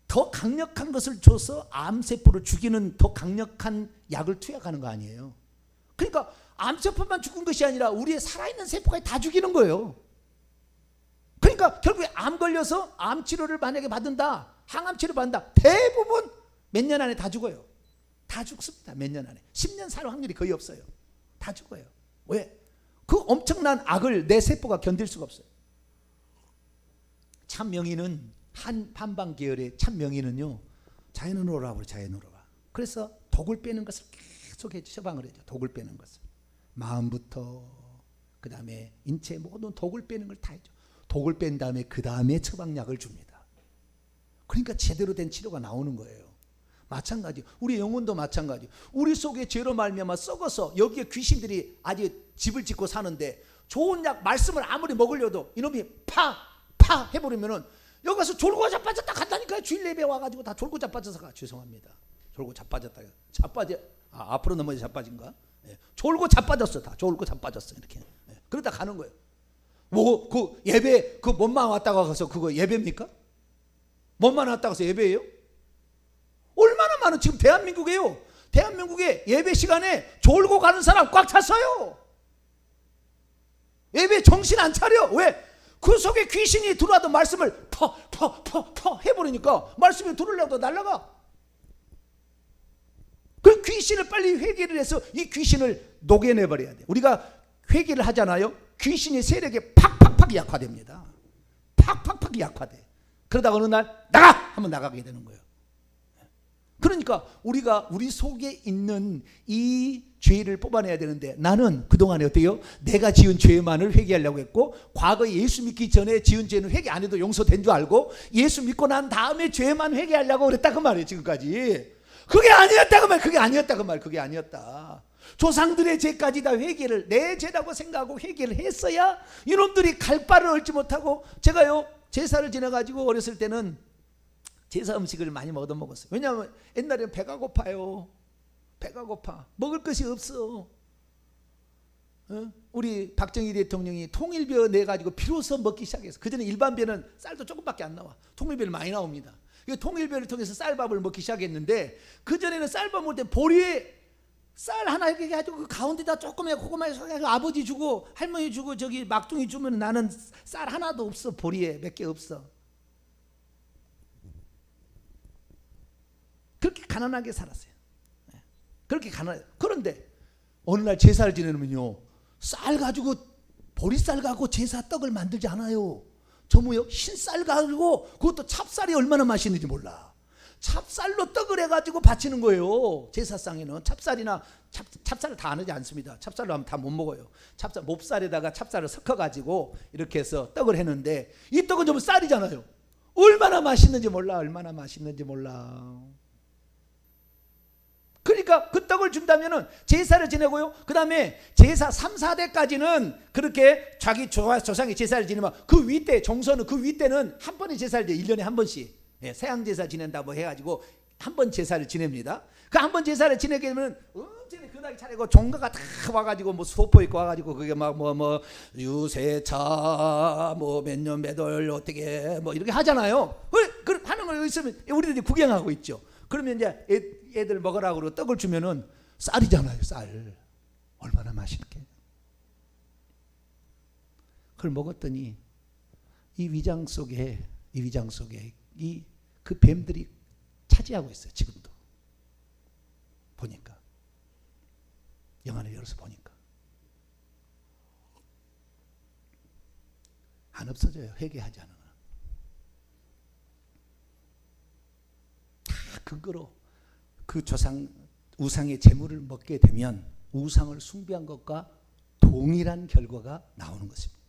더 강력한 것을 줘서 암세포를 죽이는 더 강력한 약을 투약하는 거 아니에요. 그러니까 암세포만 죽은 것이 아니라 우리의 살아있는 세포까지 다 죽이는 거예요. 그러니까 결국에 암 걸려서 암 치료를 만약에 받는다, 항암 치료 받는다, 대부분 몇 년 안에 다 죽어요. 다 죽습니다. 몇 년 안에. 10년 살 확률이 거의 없어요. 다 죽어요. 왜? 그 엄청난 악을 내 세포가 견딜 수가 없어요. 참 명의는 한방 계열의 참 명의는요, 자연으로라고 그래요. 자연으로라. 그래서 독을 빼는 것을 계속 처방을 해줘. 독을 빼는 것을. 마음부터 그 다음에 인체 모든 독을 빼는 걸 다 해줘. 독을 뺀 다음에 그 다음에 처방약을 줍니다. 그러니까 제대로 된 치료가 나오는 거예요. 마찬가지. 우리 영혼도 마찬가지. 우리 속에 죄로 말미암아 썩어서 여기에 귀신들이 아주 집을 짓고 사는데 좋은 약 말씀을 아무리 먹으려도 이놈이 팍 파 해버리면은 여기 가서 졸고 자빠졌다 간다니까요. 주일 예배 와가지고 다 졸고 자빠져서 가. 죄송합니다. 졸고 자빠졌다. 자빠져. 앞으로 넘어져 자빠진가? 예. 졸고 자빠졌어. 다 졸고 자빠졌어. 이렇게. 예. 그러다 가는 거예요. 뭐 그 예배 그 몸만 왔다가 가서 그거 예배입니까? 몸만 왔다가 가서 예배예요? 얼마나 많은 지금 대한민국에요. 대한민국에 예배 시간에 졸고 가는 사람 꽉 찼어요. 예배 정신 안 차려. 왜? 그 속에 귀신이 들어와도 말씀을 퍼 해버리니까 말씀이 들으려고 날아가. 그 귀신을 빨리 회개를 해서 이 귀신을 녹여내버려야 돼. 우리가 회개를 하잖아요. 귀신의 세력이 팍팍팍 약화됩니다. 팍팍팍 약화돼. 그러다가 어느 날 나가! 하면 나가게 되는 거예요. 그러니까 우리가 우리 속에 있는 이 죄를 뽑아내야 되는데, 나는 그동안에 어때요? 내가 지은 죄만을 회개하려고 했고, 과거에 예수 믿기 전에 지은 죄는 회개 안 해도 용서된 줄 알고, 예수 믿고 난 다음에 죄만 회개하려고 그랬다 그 말이에요. 지금까지 그게 아니었다 그 말. 그게 아니었다 그 말. 그게 아니었다. 조상들의 죄까지 다 회개를 내 죄라고 생각하고 회개를 했어야 이놈들이 갈 바를 얻지 못하고. 제가요 제사를 지내가지고 어렸을 때는 제사 음식을 많이 얻어먹었어요. 왜냐하면 옛날에는 배가 고파요. 배가 고파. 먹을 것이 없어. 우리 박정희 대통령이 통일벼 내가지고 비로소 먹기 시작했어. 그전에 일반벼는 쌀도 조금밖에 안 나와. 통일벼는 많이 나옵니다. 통일벼를 통해서 쌀밥을 먹기 시작했는데, 그전에는 쌀밥 먹을 때 보리에 쌀 하나 이렇게 해가지고 그 가운데다 조그맣게 고구마 해서 아버지 주고 할머니 주고 저기 막둥이 주면 나는 쌀 하나도 없어. 보리에 몇 개 없어. 그렇게 가난하게 살았어요. 그렇게 가난해. 그런데 어느 날 제사를 지내면요, 쌀 가지고 보리쌀 가지고 제사 떡을 만들지 않아요. 저 뭐요? 흰쌀 가지고, 그것도 찹쌀이 얼마나 맛있는지 몰라. 찹쌀로 떡을 해가지고 바치는 거예요. 제사상에는 찹쌀이나 찹쌀을 다 안 하지 않습니다. 찹쌀로 하면 다 못 먹어요. 찹쌀 몹쌀에다가 찹쌀을 섞어가지고 이렇게 해서 떡을 했는데, 이 떡은 좀 쌀이잖아요. 얼마나 맛있는지 몰라. 얼마나 맛있는지 몰라. 그러니까 그 떡을 준다면은 제사를 지내고요. 그 다음에 제사 3, 4대까지는 그렇게 자기 조상이 제사를 지내면, 그 윗대 정서는 그 윗대는 한 번의 제사를 1년에 한 번씩, 세양제사 지낸다 뭐 해가지고 한 번 제사를 지냅니다. 그 한 번 제사를 지내게 되면 언제나 그날 차리고 종가가 다 와가지고 뭐 소포 입고 와가지고 그게 막 뭐 유세차 뭐 몇 년 몇 월 어떻게 뭐 이렇게 하잖아요. 그 하는 거 있으면 우리들이 구경하고 있죠. 그러면 이제 애들 먹으라고 그러고 떡을 주면은 쌀이잖아요. 쌀. 얼마나 맛있게. 그걸 먹었더니 이 위장 속에 그 뱀들이 차지하고 있어요. 지금도. 보니까. 영안을 열어서 보니까. 안 없어져요. 회개하지 않으면. 다 근거로 그 우상의 재물을 먹게 되면 우상을 숭배한 것과 동일한 결과가 나오는 것입니다.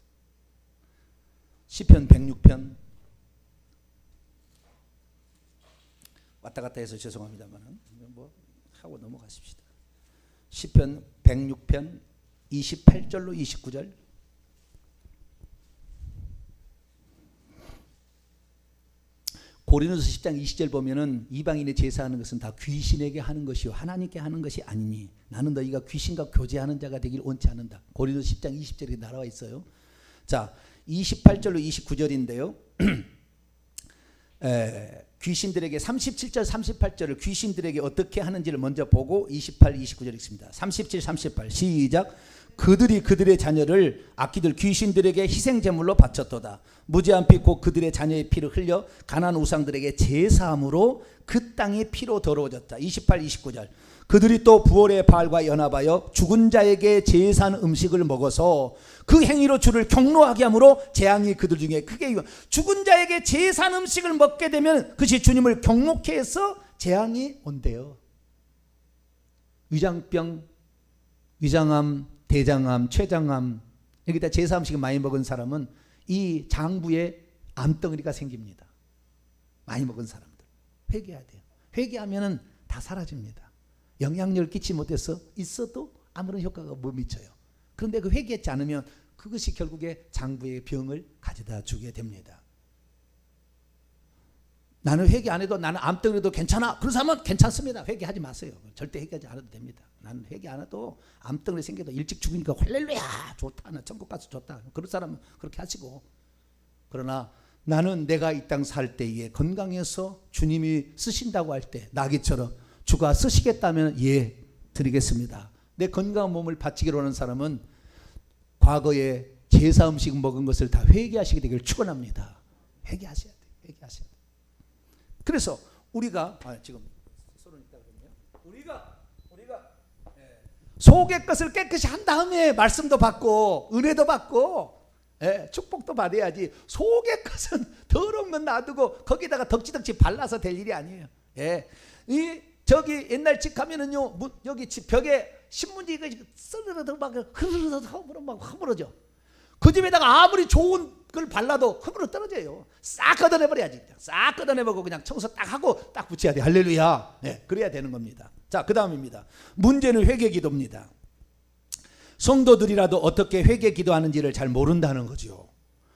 시편 106편 왔다 갔다 해서 죄송합니다만은 뭐 하고 넘어가십시다. 시편 106편 28절로 29절. 고린도서 10장 20절 보면은 이방인의 제사하는 것은 다 귀신에게 하는 것이요 하나님께 하는 것이 아니니 나는 너희가 귀신과 교제하는 자가 되길 원치 않는다. 고린도서 10장 20절에 나와 있어요. 자, 28절로 29절인데요. 귀신들에게 37절 38절을 귀신들에게 어떻게 하는지를 먼저 보고 28, 29절 읽습니다. 37, 38 시작. 그들이 그들의 자녀를 악기들 귀신들에게 희생제물로 바쳤도다. 무죄한 피 곧 그들의 자녀의 피를 흘려 가나안 우상들에게 제사함으로 그 땅의 피로 더러워졌다. 28, 29절. 그들이 또 부월의 바알과 연합하여 죽은 자에게 제사한 음식을 먹어서 그 행위로 주를 경노하게 함으로 재앙이 그들 중에 크게 이거. 죽은 자에게 제사한 음식을 먹게 되면 그것이 주님을 경노케 해서 재앙이 온대요. 위장병, 위장암, 대장암, 췌장암, 여기다 제사 음식을 많이 먹은 사람은 이 장부에 암덩어리가 생깁니다. 많이 먹은 사람들 회개해야 돼요. 회개하면은 다 사라집니다. 영향력을 끼치 못해서 있어도 아무런 효과가 못 미쳐요. 그런데 그 회개하지 않으면 그것이 결국에 장부의 병을 가져다 주게 됩니다. 나는 회개 안 해도 나는 암덩어리도 괜찮아. 그런 사람은 괜찮습니다. 회개하지 마세요. 절대 회개하지 않아도 됩니다. 나는 회개 안 해도 암덩어리 생겨도 일찍 죽으니까 할렐루야 좋다. 나 천국 가서 좋다. 그런 사람은 그렇게 하시고. 그러나 나는 내가 이 땅 살 때에 건강해서 주님이 쓰신다고 할 때 나귀처럼 주가 쓰시겠다면 예 드리겠습니다. 내 건강한 몸을 바치기로 하는 사람은 과거에 제사 음식 먹은 것을 다 회개하시게 되기를 축원합니다. 회개하셔야 돼요. 회개하셔야 돼요. 그래서 우리가 지금 서론 있다 그러네요. 우리가 속의 것을 깨끗이 한 다음에 말씀도 받고 은혜도 받고 축복도 받아야지. 속의 것은 더러운 건 놔두고 거기다가 덕지덕지 발라서 될 일이 아니에요. 저기 옛날 집 가면은요, 여기 집 벽에 신문지가 쓰러져 막 흐르르 허물어져. 그 집에다가 아무리 좋은 걸 발라도 허물어 떨어져요. 싹 걷어내버려야지. 싹 걷어내버리고 그냥 청소 딱 하고 딱 붙여야 돼. 할렐루야. 그래야 되는 겁니다. 자, 그 다음입니다. 문제는 회개 기도입니다. 성도들이라도 어떻게 회개 기도하는지를 잘 모른다는 거죠.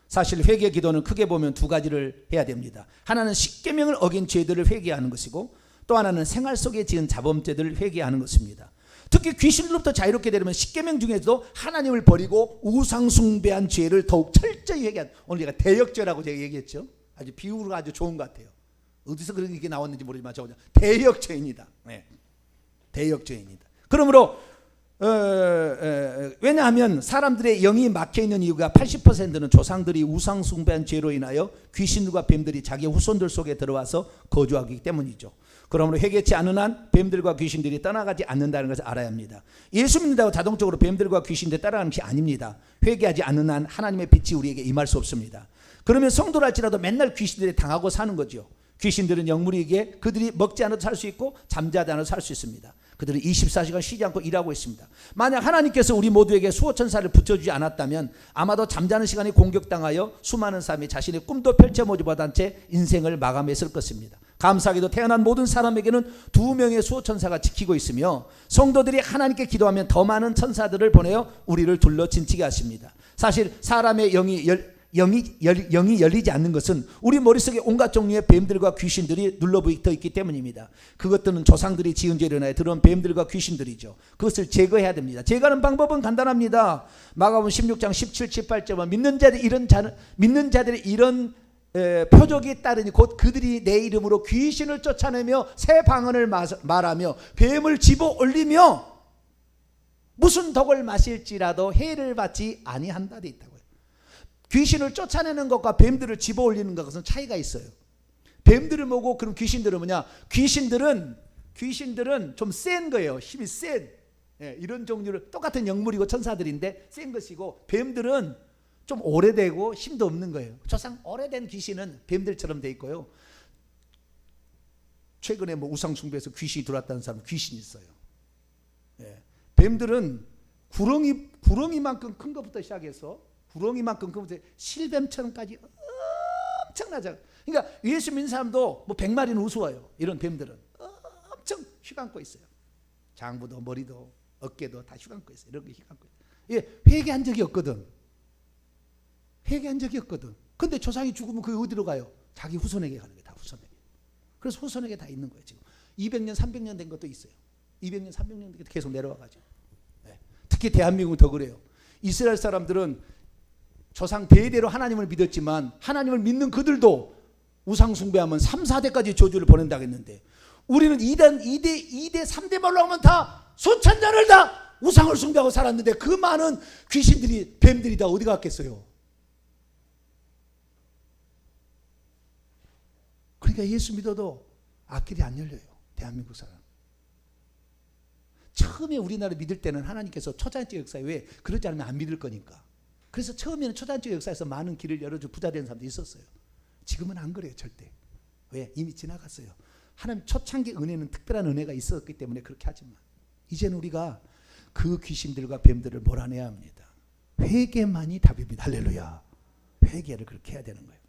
사실 회개 기도는 크게 보면 두 가지를 해야 됩니다. 하나는 십계명을 어긴 죄들을 회개하는 것이고 또 하나는 생활 속에 지은 자범죄들을 회개하는 것입니다. 특히 귀신으로부터 자유롭게 되려면 십계명 중에서도 하나님을 버리고 우상 숭배한 죄를 더욱 철저히 회개한, 오늘 제가 대역죄라고 제가 얘기했죠. 아주 비유가 아주 좋은 것 같아요. 어디서 그렇게 나왔는지 모르지만 저 대역죄입니다. 대역죄입니다. 그러므로 왜냐하면 사람들의 영이 막혀있는 이유가 80%는 조상들이 우상 숭배한 죄로 인하여 귀신들과 뱀들이 자기 후손들 속에 들어와서 거주하기 때문이죠. 그러므로 회개치 않은 한 뱀들과 귀신들이 떠나가지 않는다는 것을 알아야 합니다. 예수 믿는다고 자동적으로 뱀들과 귀신들이 따라가는 것이 아닙니다. 회개하지 않는 한 하나님의 빛이 우리에게 임할 수 없습니다. 그러면 성도랄지라도 맨날 귀신들이 당하고 사는 거죠. 귀신들은 영물이기에 그들이 먹지 않아도 살 수 있고 잠자지 않아도 살 수 있습니다. 그들은 24시간 쉬지 않고 일하고 있습니다. 만약 하나님께서 우리 모두에게 수호천사를 붙여주지 않았다면 아마도 잠자는 시간에 공격당하여 수많은 사람이 자신의 꿈도 펼쳐보지 못한 채 인생을 마감했을 것입니다. 감사하게도 태어난 모든 사람에게는 2명의 수호천사가 지키고 있으며 성도들이 하나님께 기도하면 더 많은 천사들을 보내어 우리를 둘러 진치게 하십니다. 사실 사람의 영이 열리지 않는 것은 우리 머릿속에 온갖 종류의 뱀들과 귀신들이 눌러붙어 있기 때문입니다. 그것들은 조상들이 지은 죄로 인하여 들어온 뱀들과 귀신들이죠. 그것을 제거해야 됩니다. 제거하는 방법은 간단합니다. 마가복음 16장 17, 18절은 믿는 자들의 이런 표적이 따르니 곧 그들이 내 이름으로 귀신을 쫓아내며 새 방언을 말하며 뱀을 집어 올리며 무슨 독을 마실지라도 해를 받지 아니한다 돼 있다고요. 귀신을 쫓아내는 것과 뱀들을 집어 올리는 것은 차이가 있어요. 뱀들을 뭐고 그럼 귀신들은 뭐냐? 귀신들은 좀 센 거예요. 힘이 센. 이런 종류를 똑같은 영물이고 천사들인데 센 것이고 뱀들은 좀 오래되고 힘도 없는 거예요. 조상 오래된 귀신은 뱀들처럼 돼 있고요. 최근에 뭐 우상 숭배에서 귀신이 들어왔다는 사람은 귀신이 있어요. 뱀들은 구렁이만큼 큰 것부터 시작해서 구렁이만큼 큰 것부터 실뱀처럼까지 엄청나죠. 그러니까 예수 믿는 사람도 뭐 100마리는 우스워요. 이런 뱀들은 엄청 휘감고 있어요. 장부도 머리도 어깨도 다 휘감고 있어요. 이런 게 휘감고 있어요. 회개한 적이 없거든. 근데 조상이 죽으면 그게 어디로 가요? 자기 후손에게 가는 거예요. 다 후손에게. 그래서 후손에게 다 있는 거예요. 지금 200년 300년 된 것도 있어요. 200년 300년 된 것도 계속 내려와가지고. 특히 대한민국은 더 그래요. 이스라엘 사람들은 조상 대대로 하나님을 믿었지만 하나님을 믿는 그들도 우상 숭배하면 3, 4대까지 저주를 보낸다고 했는데 우리는 2대, 3대 올라오면 다 수천 년을 다 우상을 숭배하고 살았는데 그 많은 귀신들이 뱀들이 다 어디 갔겠어요? 그러니까 예수 믿어도 앞길이 안 열려요. 대한민국 사람. 처음에 우리나라 믿을 때는 하나님께서 초자연적 역사에 왜 그러지 않으면 안 믿을 거니까. 그래서 처음에는 초자연적 역사에서 많은 길을 열어줘 부자 된 사람도 있었어요. 지금은 안 그래요. 절대. 왜? 이미 지나갔어요. 하나님 초창기 은혜는 특별한 은혜가 있었기 때문에 그렇게 하지만 이제는 우리가 그 귀신들과 뱀들을 몰아내야 합니다. 회개만이 답입니다. 할렐루야. 회개를 그렇게 해야 되는 거예요.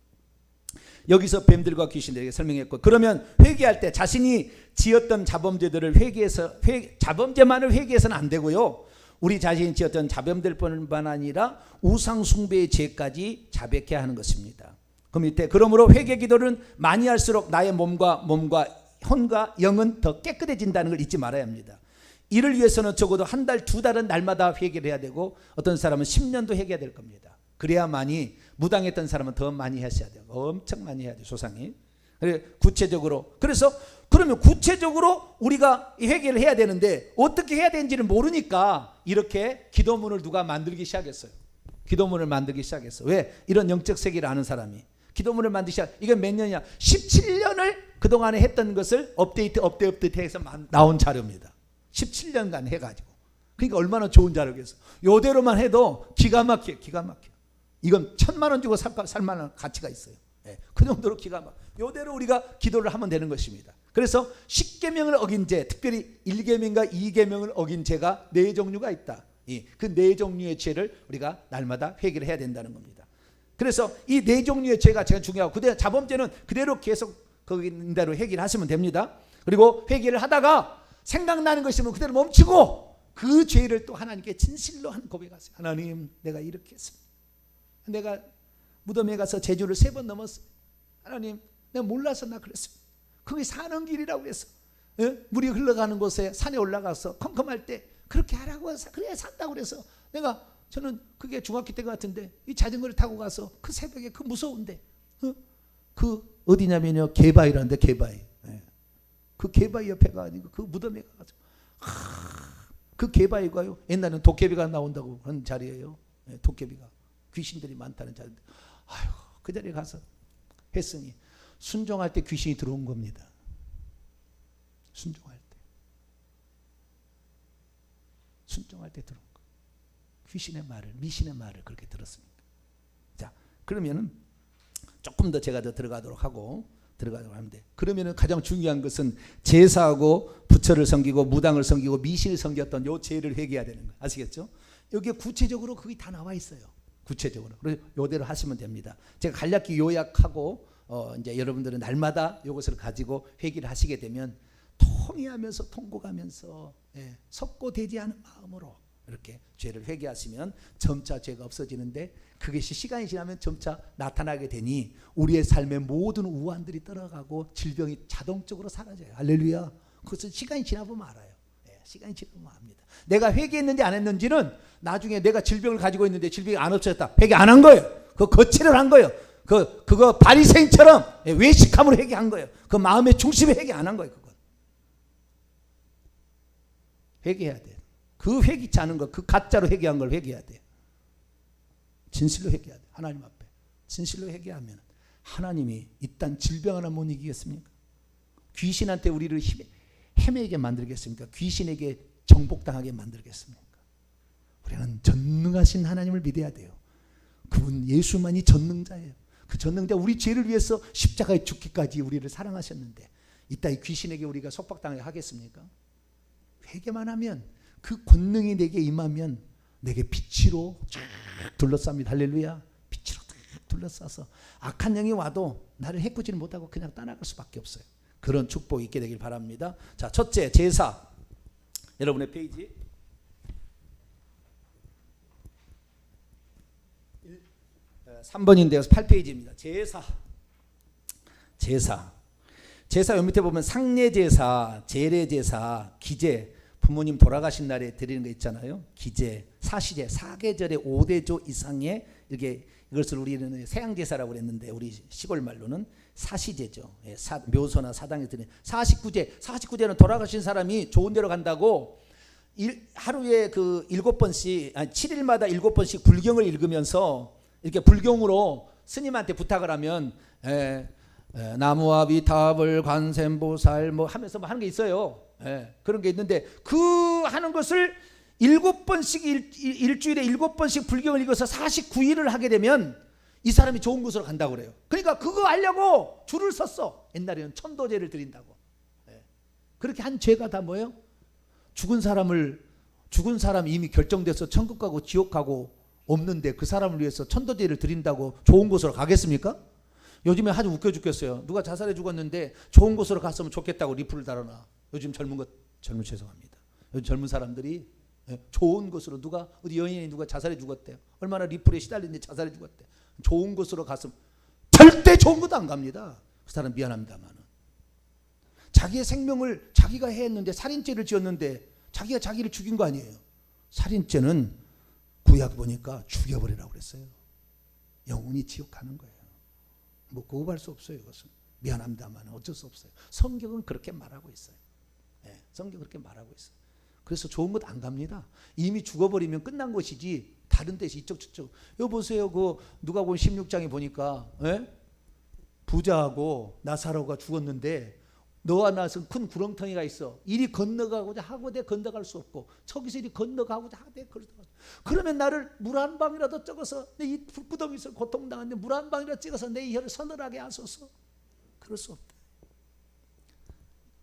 여기서 뱀들과 귀신들에게 설명했고 그러면 회개할 때 자신이 지었던 자범죄들을 자범죄만을 회개해서는 안 되고요. 우리 자신이 지었던 자범죄뿐만 아니라 우상 숭배의 죄까지 자백해야 하는 것입니다. 그 밑에 그러므로 회개 기도는 많이 할수록 나의 몸과 혼과 영은 더 깨끗해진다는 걸 잊지 말아야 합니다. 이를 위해서는 적어도 한 달, 두 달은 날마다 회개를 해야 되고 어떤 사람은 10년도 회개해야 될 겁니다. 그래야만이 무당했던 사람은 더 많이 하셔야 돼요. 엄청 많이 해야 돼요. 조상이. 구체적으로. 그래서 그러면 구체적으로 우리가 회개를 해야 되는데 어떻게 해야 되는지를 모르니까 이렇게 기도문을 누가 만들기 시작했어요. 기도문을 만들기 시작했어. 왜? 이런 영적 세계를 아는 사람이. 기도문을 만들기 시작. 이게 몇 년이냐? 17년을 그동안에 했던 것을 업데이트해서 나온 자료입니다. 17년간 해가지고. 그러니까 얼마나 좋은 자료겠어. 요대로만 해도 기가 막혀. 이건 1,000만 원 주고 살만한 가치가 있어요. 예, 그 정도로 기가 막혀. 요대로 우리가 기도를 하면 되는 것입니다. 그래서 10계명을 어긴 죄, 특별히 1계명과 2계명을 어긴 죄가 4종류가 있다. 그 4종류의 죄를 우리가 날마다 회개를 해야 된다는 겁니다. 그래서 이 4종류의 죄가 제가 중요하고, 그대로 자범죄는 그대로 계속 거기 있는 대로 회개를 하시면 됩니다. 그리고 회개를 하다가 생각나는 것이면 그대로 멈추고 그 죄를 또 하나님께 진실로 한 고백하세요. 하나님, 내가 이렇게 했습니다. 내가 무덤에 가서 제주를 3번 넘었어요. 하나님, 내가 몰라서 나 그랬습니다. 거기 사는 길이라고 해서 물이 흘러가는 곳에 산에 올라가서 컴컴할 때 그렇게 하라고 해서 그래야 산다고 그래서 저는 그게 중학교 때 같은데 이 자전거를 타고 가서 그 새벽에 그 무서운데 그 어디냐면요, 개바위라는데, 개바위. 그 개바위 옆에 가가지고 그 무덤에 가가지고 그 개바위가요, 옛날에는 도깨비가 나온다고 하는 자리예요. 도깨비가, 귀신들이 많다는 자리인데, 아이고, 그 자리에 가서 했으니 순종할 때 귀신이 들어온 겁니다. 순종할 때 들어온 거. 귀신의 말을, 미신의 말을 그렇게 들었습니다. 자, 그러면은 조금 더 제가 더 들어가도록 하는데, 그러면은 가장 중요한 것은 제사하고 부처를 섬기고 무당을 섬기고 미신을 섬겼던 요 죄를 회개해야 되는 거 아시겠죠? 여기에 구체적으로 그게 다 나와 있어요. 구체적으로. 그래서 요대로 하시면 됩니다. 제가 간략히 요약하고 이제 여러분들은 날마다 이것을 가지고 회개를 하시게 되면 통회하면서 통곡하면서 석고되지 않은 마음으로 이렇게 죄를 회개하시면 점차 죄가 없어지는데, 그것이 시간이 지나면 점차 나타나게 되니 우리의 삶의 모든 우환들이 떠나가고 질병이 자동적으로 사라져요. 할렐루야. 그것은 시간이 지나보면 알아요. 시간이 지나보면 압니다. 내가 회개했는지 안 했는지는 나중에 내가 질병을 가지고 있는데 질병이 안 없어졌다, 회개 안 한 거예요. 그 거칠을 한 거예요. 그거 바리새인처럼 외식함으로 회개한 거예요. 그 마음의 중심에 회개 안 한 거예요. 그건 회개해야 돼요. 그 회개치 않은 거, 그 가짜로 회개한 걸 회개해야 돼요. 진실로 회개해야 돼요. 하나님 앞에 진실로 회개하면 하나님이 이딴 질병 하나 못 이기겠습니까? 귀신한테 우리를 헤매게 만들겠습니까? 귀신에게 정복당하게 만들겠습니까? 우리는 전능하신 하나님을 믿어야 돼요. 그분 예수만이 전능자예요. 그 전능자, 우리 죄를 위해서 십자가에 죽기까지 우리를 사랑하셨는데 이따위 귀신에게 우리가 속박당하게 하겠습니까? 회개만 하면, 그 권능이 내게 임하면 내게 빛으로 쫙 둘러쌉니다. 할렐루야. 빛으로 쫙 둘러싸서 악한 영이 와도 나를 해코지를 못하고 그냥 떠나갈 수밖에 없어요. 그런 축복이 있게 되길 바랍니다. 자, 첫째, 제사. 여러분의 페이지 3번인데요. 8페이지입니다. 제사 요 밑에 보면 상례제사, 제례제사, 기제, 부모님 돌아가신 날에 드리는 거 있잖아요. 기제, 사시제, 사계절의 5대조 이상의 이것을 우리는 세양제사라고 그랬는데 우리 시골 말로는 사시제죠. 묘소나 사당에 드리는 49제는 돌아가신 사람이 좋은 데로 간다고 하루에 그 7번씩, 7일마다 7번씩 불경을 읽으면서 이렇게 불경으로 스님한테 부탁을 하면 나무와 비탑을 관세음보살 뭐 하면서 뭐 하는 게 있어요. 그런 게 있는데 그 하는 것을 7번씩 일주일에 7번씩 불경을 읽어서 49일을 하게 되면 이 사람이 좋은 곳으로 간다고 그래요. 그러니까 그거 하려고 줄을 섰어. 옛날에는 천도제를 드린다고. 그렇게 한 죄가 다 뭐예요? 죽은 사람이 이미 결정돼서 천국 가고 지옥 가고 없는데 그 사람을 위해서 천도제를 드린다고 좋은 곳으로 가겠습니까? 요즘에 아주 웃겨 죽겠어요. 누가 자살해 죽었는데 좋은 곳으로 갔으면 좋겠다고 리플을 달아놔. 요즘 젊은 죄송합니다. 요즘 젊은 사람들이 좋은 곳으로, 어디 여인이 누가 자살해 죽었대요. 얼마나 리플에 시달리는데 자살해 죽었대. 좋은 곳으로 갔으면 절대 좋은 것도 안 갑니다. 그 사람 미안합니다만 자기의 생명을 자기가 했는데, 살인죄를 지었는데 자기가 자기를 죽인 거 아니에요. 살인죄는 구약 보니까 죽여버리라고 그랬어요. 영원히 지옥 가는 거예요. 뭐 구업할 수 없어요. 이것은 미안합니다만 어쩔 수 없어요. 성경은 그렇게 말하고 있어요. 네, 성경 그렇게 말하고 있어요. 그래서 좋은 것 안 갑니다. 이미 죽어버리면 끝난 것이지 다른 데서 이쪽 저쪽. 여기 보세요. 그 누가복음 16장에 보니까 부자하고 나사로가 죽었는데 너와 나서 큰 구렁텅이가 있어. 이리 건너가고자 하고대 건너갈 수 없고, 저기서 이리 건너가고자 하고대 건너갈 수 없고. 그러면 나를 물 한 방이라도 찍어서, 내 이 불구덩이에서 고통당하는데 물 한 방이라도 찍어서 내 이 혀를 서늘하게 하소서. 그럴 수 없다.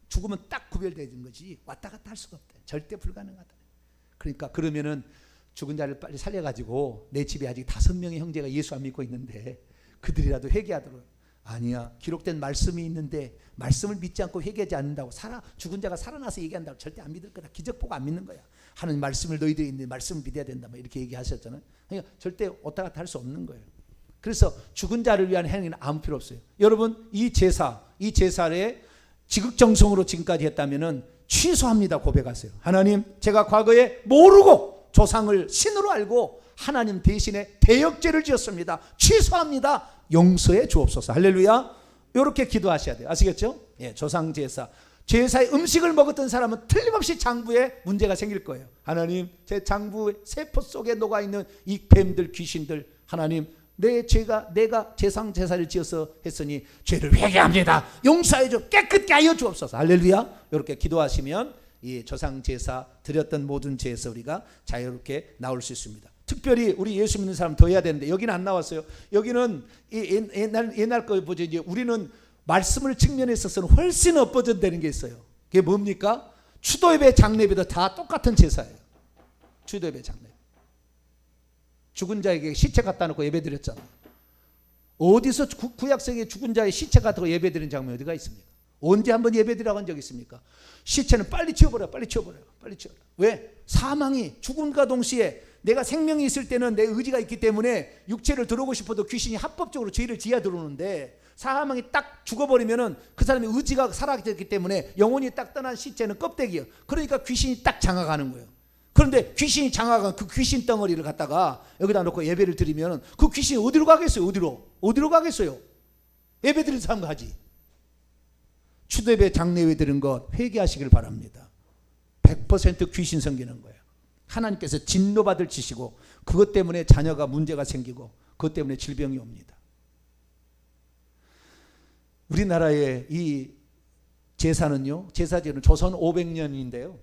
죽으면 딱 구별되는 거지 왔다 갔다 할 수가 없다. 절대 불가능하다. 그러니까 그러면은 죽은 자를 빨리 살려가지고, 내 집에 아직 5명의 형제가 예수 안 믿고 있는데 그들이라도 회개하도록. 아니야, 기록된 말씀이 있는데 말씀을 믿지 않고 회개하지 않는다고 죽은 자가 살아나서 얘기한다고 절대 안 믿을 거다. 기적 보고 안 믿는 거야. 하는 말씀을 너희들이 있는데 말씀을 믿어야 된다, 뭐 이렇게 얘기하셨잖아요. 그러니까 절대 왔다 갔다 할 수 없는 거예요. 그래서 죽은 자를 위한 행위는 아무 필요 없어요. 여러분, 이 제사를 지극정성으로 지금까지 했다면은 취소합니다. 고백하세요. 하나님, 제가 과거에 모르고 조상을 신으로 알고 하나님 대신에 대역죄를 지었습니다. 취소합니다. 용서해 주옵소서. 할렐루야. 이렇게 기도하셔야 돼요. 아시겠죠? 예, 조상 제사의 음식을 먹었던 사람은 틀림없이 장부에 문제가 생길 거예요. 하나님, 제 장부 세포 속에 녹아있는 이 뱀들, 귀신들, 하나님, 내가 제사를 지어서 했으니 죄를 회개합니다. 용서해 줘. 깨끗게 하여 주옵소서. 할렐루야. 이렇게 기도하시면 이 조상 제사 드렸던 모든 죄에서 우리가 자유롭게 나올 수 있습니다. 특별히 우리 예수 믿는 사람 더 해야 되는데 여기는 안 나왔어요. 여기는 옛날 거 보죠. 이제 우리는 말씀을 측면에 있어서는 훨씬 업버전되는 게 있어요. 그게 뭡니까? 추도예배, 장례배도 다 똑같은 제사예요. 추도예배, 장례. 죽은 자에게 시체 갖다 놓고 예배 드렸잖아요. 어디서 구약성에 죽은 자의 시체 갖다 놓고 예배 드리는 장면이 어디가 있습니까? 언제 한번 예배 드리라고 한 적 있습니까? 시체는 빨리 치워버려. 왜? 사망이 죽음과 동시에 내가 생명이 있을 때는 내 의지가 있기 때문에 육체를 들어오고 싶어도 귀신이 합법적으로 죄를 지어 들어오는데, 사망이 딱 죽어버리면은 그 사람의 의지가 사라졌기 때문에 영혼이 딱 떠난 시체는 껍데기예요. 그러니까 귀신이 딱 장악하는 거예요. 그런데 귀신이 장악한 그 귀신 덩어리를 갖다가 여기다 놓고 예배를 드리면 그 귀신이 어디로 가겠어요? 어디로 가겠어요? 예배 드리는 사람 가지. 추도예배, 장례예배 드린 것 회개하시길 바랍니다. 100% 귀신 섬기는 거예요. 하나님께서 진노받을 짓이고, 그것 때문에 자녀가 문제가 생기고, 그것 때문에 질병이 옵니다. 우리나라의 이 제사는요, 제사제는 조선 500년인데요.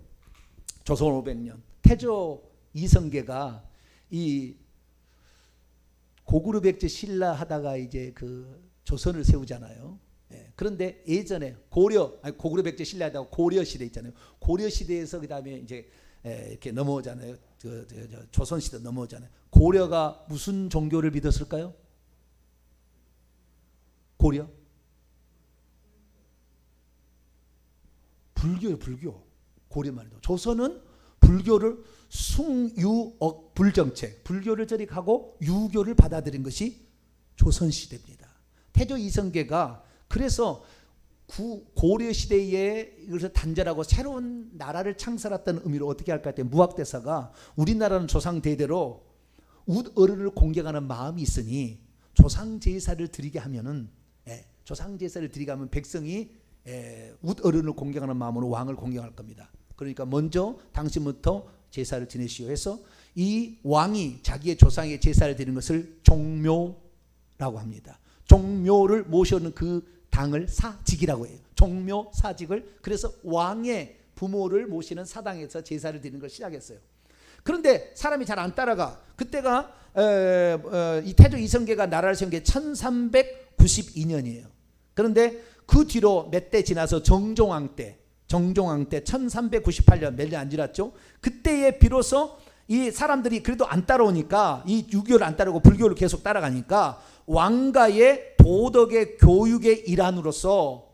조선 500년. 태조 이성계가 이 고구려백제 신라 하다가 이제 그 조선을 세우잖아요. 예, 그런데 예전에 고구려백제 신라 하다가 고려 시대 있잖아요. 고려 시대에서 그 다음에 이제 이렇게 넘어오잖아요. 조선 시대 넘어오잖아요. 고려가 무슨 종교를 믿었을까요? 고려? 불교. 고려 말이죠. 조선은 불교를 숭유억 불정책, 불교를 저리 가고 유교를 받아들인 것이 조선 시대입니다. 태조 이성계가 그래서 고려 시대에 이것을 단절하고 새로운 나라를 창설했다는 의미로 어떻게 할까 했더니 무학대사가, 우리나라는 조상 대대로 웃어른을 공경하는 마음이 있으니 조상 제사를 드리게 하면은, 조상 제사를 드리게 하면 백성이 웃어른을 공경하는 마음으로 왕을 공경할 겁니다. 그러니까 먼저 당신부터 제사를 지내시오 해서 이 왕이 자기의 조상의 제사를 드리는 것을 종묘라고 합니다. 종묘를 모셔오는 그 당을 사직이라고 해요. 종묘 사직을. 그래서 왕의 부모를 모시는 사당에서 제사를 드리는 걸 시작했어요. 그런데 사람이 잘 안 따라가. 그때가 이 태조 이성계가 나라를 세운 게 1392년이에요. 그런데 그 뒤로 몇 대 지나서 정종왕 때 1398년, 몇 년 안 지났죠. 그때에 비로소 이 사람들이 그래도 안 따라오니까, 이 유교를 안 따르고 불교를 계속 따라가니까 왕가의 도덕의 교육의 일환으로서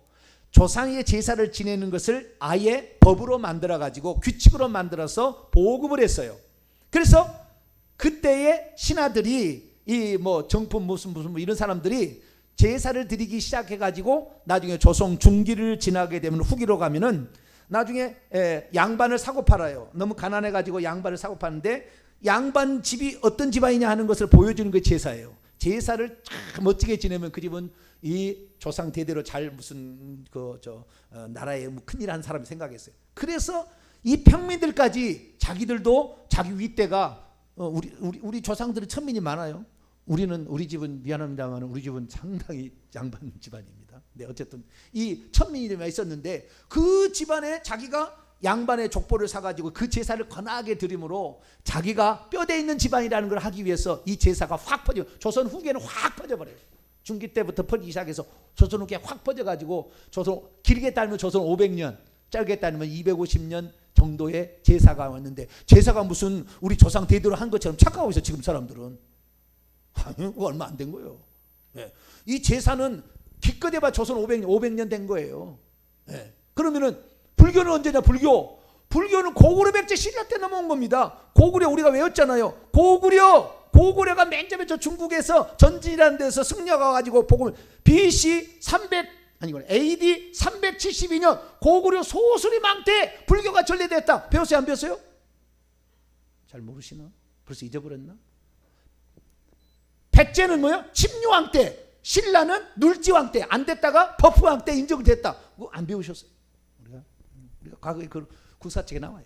조상의 제사를 지내는 것을 아예 법으로 만들어 가지고 규칙으로 만들어서 보급을 했어요. 그래서 그때의 신하들이 이 뭐 정품 무슨 이런 사람들이 제사를 드리기 시작해가지고 나중에 조선 중기를 지나게 되면 후기로 가면은 나중에 양반을 사고 팔아요. 너무 가난해가지고 양반을 사고 파는데 양반 집이 어떤 집안이냐 하는 것을 보여주는 게 제사예요. 제사를 참 멋지게 지내면 그 집은 이 조상 대대로 잘 무슨 나라에 큰일 한 사람이 생각했어요. 그래서 이 평민들까지 자기들도 자기 윗대가 우리 조상들은 천민이 많아요. 우리 집은 미안합니다만 우리 집은 상당히 양반 집안입니다. 네, 어쨌든 이 천민이 있었는데 그 집안에 자기가 양반의 족보를 사가지고 그 제사를 거나하게 드림으로 자기가 뼈대 있는 집안이라는 걸 하기 위해서 이 제사가 확 퍼져, 조선 후기에는 확 퍼져버려요. 중기 때부터 퍼지기 시작해서 조선 후기에 확 퍼져가지고 조선, 길게 따르면 조선 500년, 짧게 따르면 250년 정도의 제사가 왔는데, 제사가 무슨 우리 조상 대대로 한 것처럼 착각하고 있어 지금 사람들은. 아니, 그거 얼마 안 된 거예요. 예. 이 제사는 기껏 해봐 조선 500년 된 거예요. 예. 그러면은 불교는 언제냐? 불교는 고구려 백제 신라 때 넘어온 겁니다. 고구려 우리가 외웠잖아요. 고구려가 맨 처음에 저 중국에서 전진이라는 데서 승려가 가지고 복음을 BC 300 아니구나 AD 372년 고구려 소수리망 때 불교가 전래됐다. 배웠어요? 안 배웠어요? 잘 모르시나? 벌써 잊어버렸나? 백제는 뭐야? 침류왕 때, 신라는 눌지왕 때 안 됐다가 버프왕 때 인정됐다. 그거 안 배우셨어요? 우리가 과거에 그 구사책에 나와요.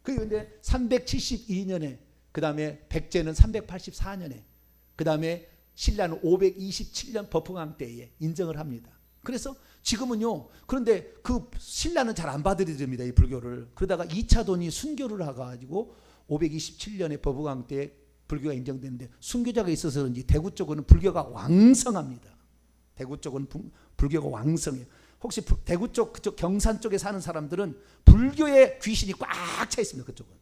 그런데 372년에 그 다음에 백제는 384년에 그 다음에 신라는 527년 버프왕 때에 인정을 합니다. 그래서 지금은요. 그런데 그 신라는 잘 안 받아들입니다. 이 불교를. 그러다가 2차 돈이 순교를 해가지고 527년에 버프왕 때 불교가 인정되는데 순교자가 있어서 그런지 대구 쪽은 불교가 왕성합니다. 대구 쪽은 불교가 왕성해요. 혹시 대구 쪽 그쪽 경산 쪽에 사는 사람들은 불교의 귀신이 꽉 차 있습니다. 그쪽은.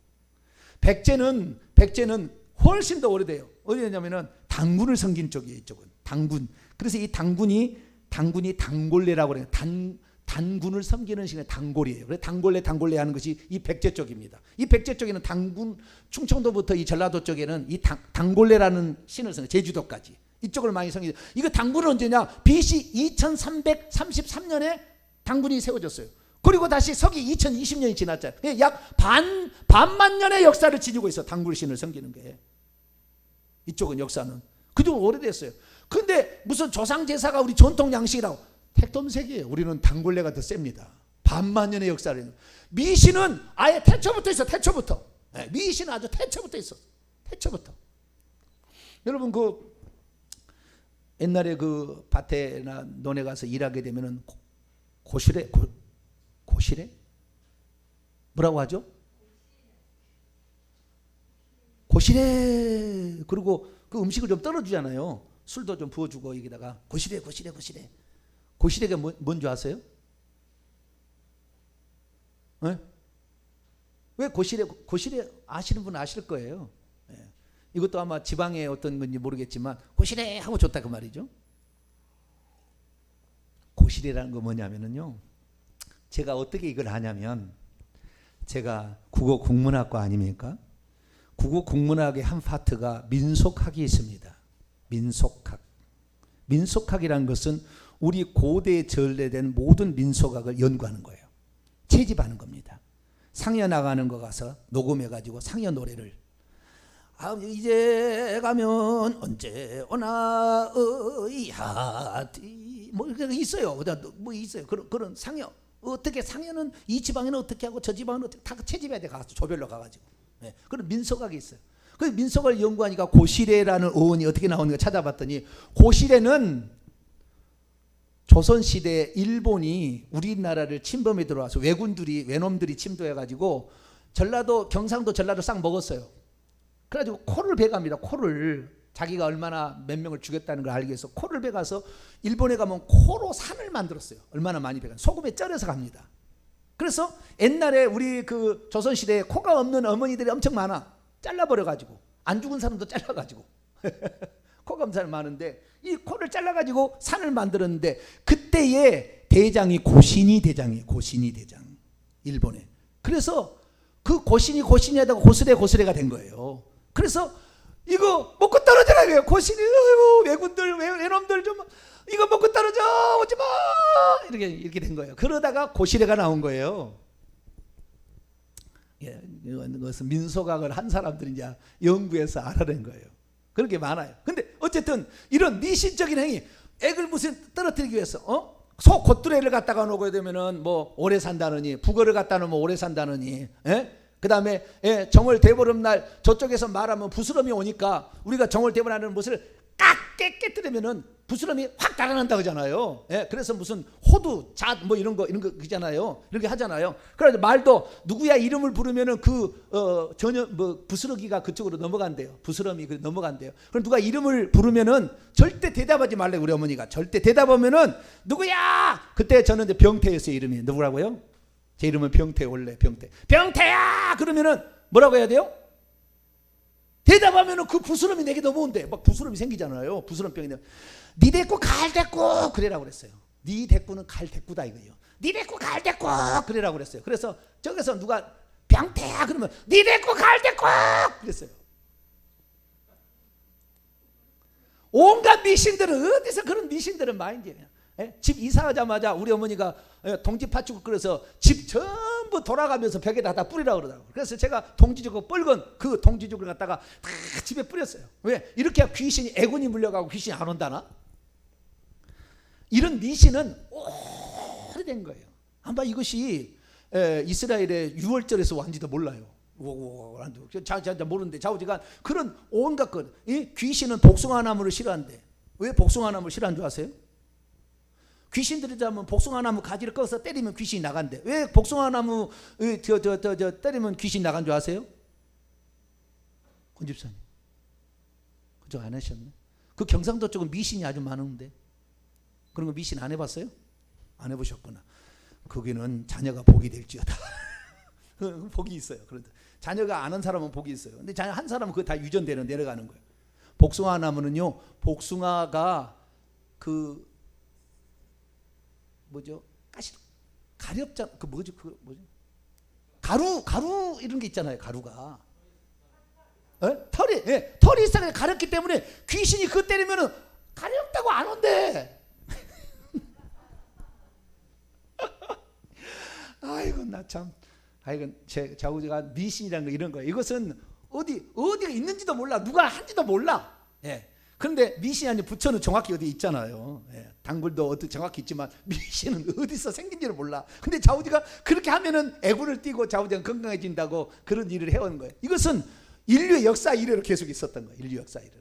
백제는 훨씬 더 오래돼요. 어디냐면은 당군을 섬긴 쪽이에요. 이쪽은 당군. 그래서 이 당군이 당골레라고 그래요. 단군을 섬기는 신의 단골이에요. 그래서 단골레 하는 것이 이 백제 쪽입니다. 이 백제 쪽에는 당군, 충청도부터 이 전라도 쪽에는 이 단골레라는 신을 섬겨요. 제주도까지. 이쪽을 많이 섬기죠. 이거 당군은 언제냐? BC 2333년에 당군이 세워졌어요. 그리고 다시 서기 2020년이 지났잖아요. 약 반만 년의 역사를 지니고 있어. 당굴신을 섬기는 게. 이쪽은 역사는. 그좀 오래됐어요. 근데 무슨 조상 제사가 우리 전통 양식이라고. 택돔색이에요. 우리는 당굴레가 더 셉니다. 반만 년의 역사를. 미신은 아예 태초부터 있어. 태초부터. 네, 미신은 아주 태초부터 있어. 태초부터. 여러분 그 옛날에 그 밭에나 논에 가서 일하게 되면은 고시래 뭐라고 하죠? 고시래. 그리고 그 음식을 좀 떨어주잖아요. 술도 좀 부어주고 여기다가 고시래가 뭔지 아세요? 네? 왜 고시래 아시는 분은 아실 거예요. 네. 이것도 아마 지방의 어떤 건지 모르겠지만 고시래 하고 좋다 그 말이죠. 고시래라는 거 뭐냐면요. 제가 어떻게 이걸 하냐면 제가 국어 국문학과 아닙니까? 국어 국문학의 한 파트가 민속학이 있습니다. 민속학이라는 것은 우리 고대에 전래된 모든 민속학을 연구하는 거예요. 채집하는 겁니다. 상여 나가는 거 가서 녹음해가지고 상여 노래를 이제 가면 언제 오나 의하디 뭐 있어요. 뭐 있어요. 그런 상여. 어떻게 상여는 이 지방에는 어떻게 하고 저 지방은 어떻게 다 채집해야 돼. 가서 조별로 가가지고. 네. 그런 민속학이 있어요. 그 민속을 연구하니까 고시래라는 어원이 어떻게 나오는가 찾아봤더니 고시래는 조선시대 일본이 우리나라를 침범해 들어와서 외놈들이 침도해가지고 경상도 전라도 싹 먹었어요. 그래가지고 코를 베갑니다. 코를 자기가 얼마나 몇 명을 죽였다는 걸 알기 위해서 코를 베가서 일본에 가면 코로 산을 만들었어요. 얼마나 많이 베가 소금에 쩔어서 갑니다. 그래서 옛날에 우리 그 조선시대에 코가 없는 어머니들이 엄청 많아. 잘라버려가지고 안 죽은 사람도 잘라가지고 코가 없는 사람이 많은데 이 코를 잘라가지고 산을 만들었는데 그때의 대장이 고신이 대장 일본에. 그래서 그 고신이 하다가 고스레가 된 거예요. 그래서 이거 먹고 떨어지라고요. 고신이 왜군들 외놈들 좀 이거 먹고 떨어져 오지 마 이렇게 된 거예요. 그러다가 고시래가 나온 거예요. 예, 이것은 민소각을 한 사람들이 이제 연구해서 알아낸 거예요. 그렇게 많아요. 근데 어쨌든 이런 미신적인 행위, 액을 무슨 떨어뜨리기 위해서 소 콧두레를 갖다가 놓게 되면은 뭐 오래 산다느니, 북어를 갖다 놓으면 오래 산다느니, 그 다음에 정월 대보름 날 저쪽에서 말하면 부스럼이 오니까 우리가 정월 대보름하는 것을 깨뜨리면은 부스럼이 확 달아난다 그러잖아요. 그래서 무슨 호두, 잣 뭐 이런 거 그잖아요. 이렇게 하잖아요. 그래서 말도 누구야 이름을 부르면은 전혀 뭐 부스러기가 그쪽으로 넘어간대요. 부스럼이 넘어간대요. 그럼 누가 이름을 부르면은 절대 대답하지 말래 우리 어머니가. 절대 대답하면은 누구야? 그때 저는 이제 병태였어요. 이름이 누구라고요? 제 이름은 병태, 원래 병태야 그러면은 뭐라고 해야 돼요? 대답하면은 그 부스럼이 내게 넘어온대. 막 부스럼이 생기잖아요. 부스럼병이. 네 대꾸 갈 대꾸 그래라고 그랬어요. 네 대꾸는 갈 대꾸다 이거예요. 네 대꾸 갈 대꾸 그래라고 그랬어요. 그래서 저기서 누가 병태야 그러면 네 대꾸 갈 대꾸 그랬어요. 온갖 미신들은 어디서 그런 미신들은 많이 집 이사하자마자 우리 어머니가 동지팥죽을 끓여서 집 전부 돌아가면서 벽에다 다 뿌리라고 그러더라고요. 그래서 제가 동지죽을 뻘건 그 동지죽을 갖다가 다 집에 뿌렸어요. 왜? 이렇게 귀신이 애군이 물려가고 귀신이 안 온다나? 이런 미신은 오래된 거예요. 아마 이것이 이스라엘의 6월절에서 왔는지도 몰라요. 잘 모르는데 좌우지간 그런 온갖 것. 이 귀신은 복숭아나무를 싫어한대. 왜 복숭아나무를 싫어하는 줄 아세요? 귀신들이 자면 복숭아나무 가지를 꺼서 때리면 귀신이 나간대. 왜 복숭아나무 때리면 귀신이 나간 줄 아세요? 권 집사님 그쪽 안 하셨네. 그 경상도 쪽은 미신이 아주 많은데 그런 거 미신 안 해봤어요? 안 해보셨구나. 거기는 자녀가 복이 될지어다. 복이 있어요. 그런데 자녀가 아는 사람은 복이 있어요. 근데 자녀 한 사람은 그거 다 유전되는 내려가는 거예요. 복숭아나무는요, 복숭아가 뭐죠? 가렵자 가루 이런 게 있잖아요. 가루가 털이 있어 가렵기 때문에 귀신이 그거 때리면은 가렵다고 안 온대. 아이고 나 참. 아이고 제 좌우지가 미신이라는 거 이런 거. 이것은 어디가 있는지도 몰라. 누가 한지도 몰라. 그런데 미신이 아니라 부처는 정확히 어디 있잖아요. 단굴도 어디 정확히 있지만 미신은 어디서 생긴지를 몰라. 근데 좌우지가 그렇게 하면은 애군을 띄고 좌우지가 건강해진다고 그런 일을 해온 거예요. 이것은 인류의 역사 이래로 계속 있었던 거예요. 인류 역사 이래로.